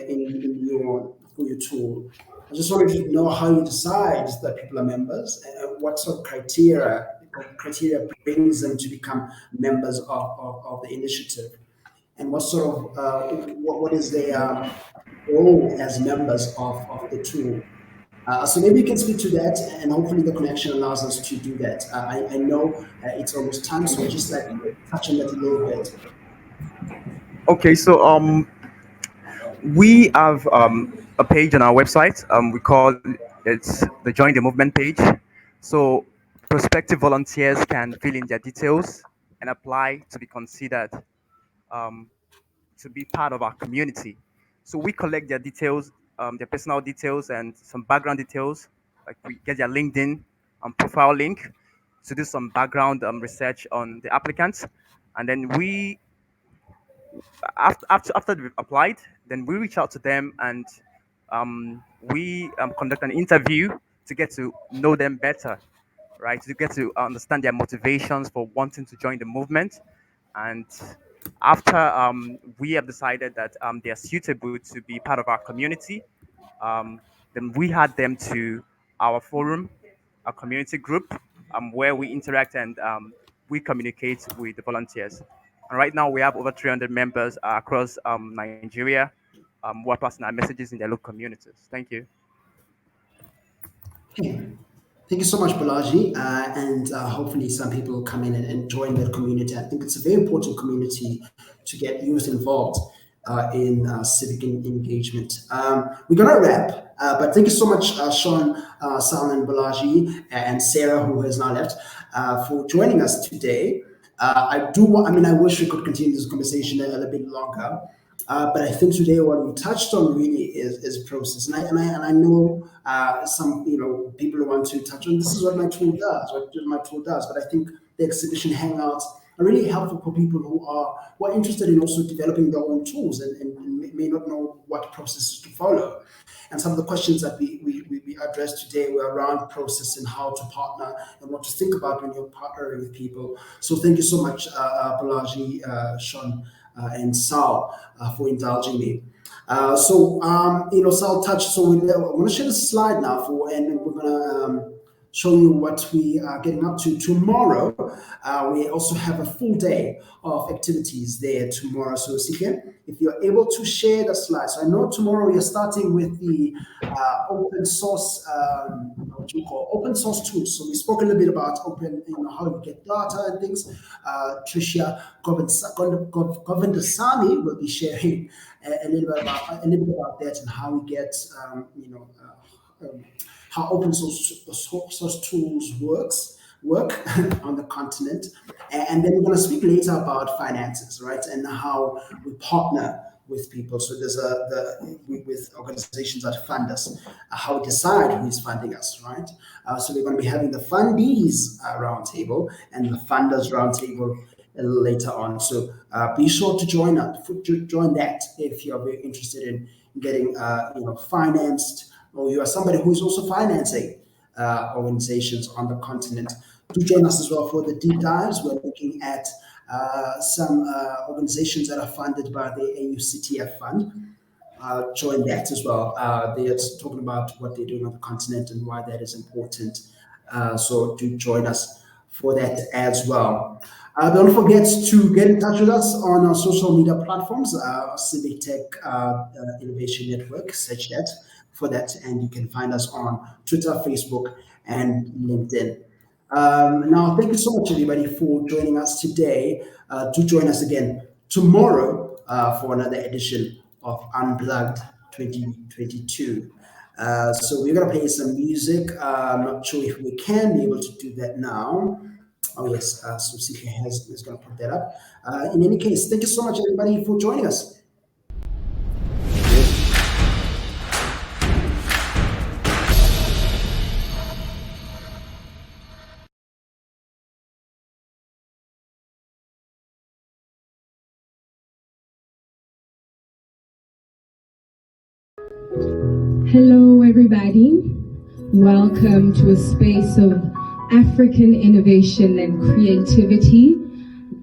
in for your tool. I just wanted to know how you decide that people are members, and what sort of criteria brings them to become members of the initiative, and what sort of what is their role as members of the tool. So maybe you can speak to that, and hopefully the connection allows us to do that. I know it's almost time, so just like touch on that a little bit. Okay, so we have a page on our website. We call it's the Join the Movement page. So prospective volunteers can fill in their details and apply to be considered um, to be part of our community. So we collect their details, their personal details, and some background details. Like we get their LinkedIn profile link to do some background research on the applicants, and then after they've applied, then we reach out to them, and we conduct an interview to get to know them better, right? To get to understand their motivations for wanting to join the movement. And after we have decided that they are suitable to be part of our community, um, then we add them to our forum, our community group, where we interact and we communicate with the volunteers. And right now we have over 300 members across Nigeria who are passing our messages in their local communities. Thank you. Okay. Thank you so much, Balaji. And hopefully, some people will come in and join that community. I think it's a very important community to get youth involved in civic engagement. We're going to wrap, but thank you so much, Sean, Sal, and Balaji, and Sarah, who has now left, for joining us today. I wish we could continue this conversation a little bit longer. But I think today what we touched on really is process, and I know some people want to touch on this is what my tool does, what my tool does. But I think the exhibition hangouts are really helpful for people who are interested in also developing their own tools and may not know what processes to follow. And some of the questions that we addressed today were around process and how to partner and what to think about when you're partnering with people. So thank you so much, Balaji, Sean, and Sal for indulging me. Sal touched. So I'm going to share the slide now and we're going to show you what we are getting up to tomorrow. We also have a full day of activities there tomorrow. So, Sike, if you're able to share the slides. So I know tomorrow we are starting with the open source, what you call open source tools. So we spoke a little bit about how you get data and things. Tricia Govindasamy will be sharing a little bit about that and how we get how open source tools work on the continent, and then we're going to speak later about finances, right, and how we partner with people. So there's with organizations that fund us, how we decide who is funding us, right? So we're going to be having the fundees roundtable and the funders roundtable a little later on. So be sure to join that if you're very interested in getting financed, or you are somebody who's also financing organizations on the continent. Do join us as well for the deep dives. We're looking at some organizations that are funded by the AUCTF fund. Join that as well. They're talking about what they're doing on the continent and why that is important. So do join us for that as well. Don't forget to get in touch with us on our social media platforms, Civic Tech Innovation Network, search that for that, and you can find us on Twitter, Facebook, and LinkedIn. Now, thank you so much, everybody, for joining us today. Do join us again tomorrow for another edition of Unplugged 2022. So we're going to play some music. I'm not sure if we can be able to do that now. Oh, yes, so CK is going to put that up. In any case, thank you so much, everybody, for joining us. Hello, everybody. Welcome to a space of African innovation and creativity.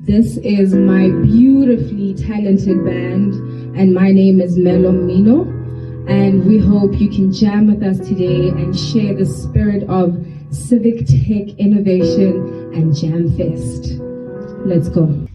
This is my beautifully talented band, and my name is Melo Mino. And we hope you can jam with us today and share the spirit of civic tech innovation and Jam Fest. Let's go.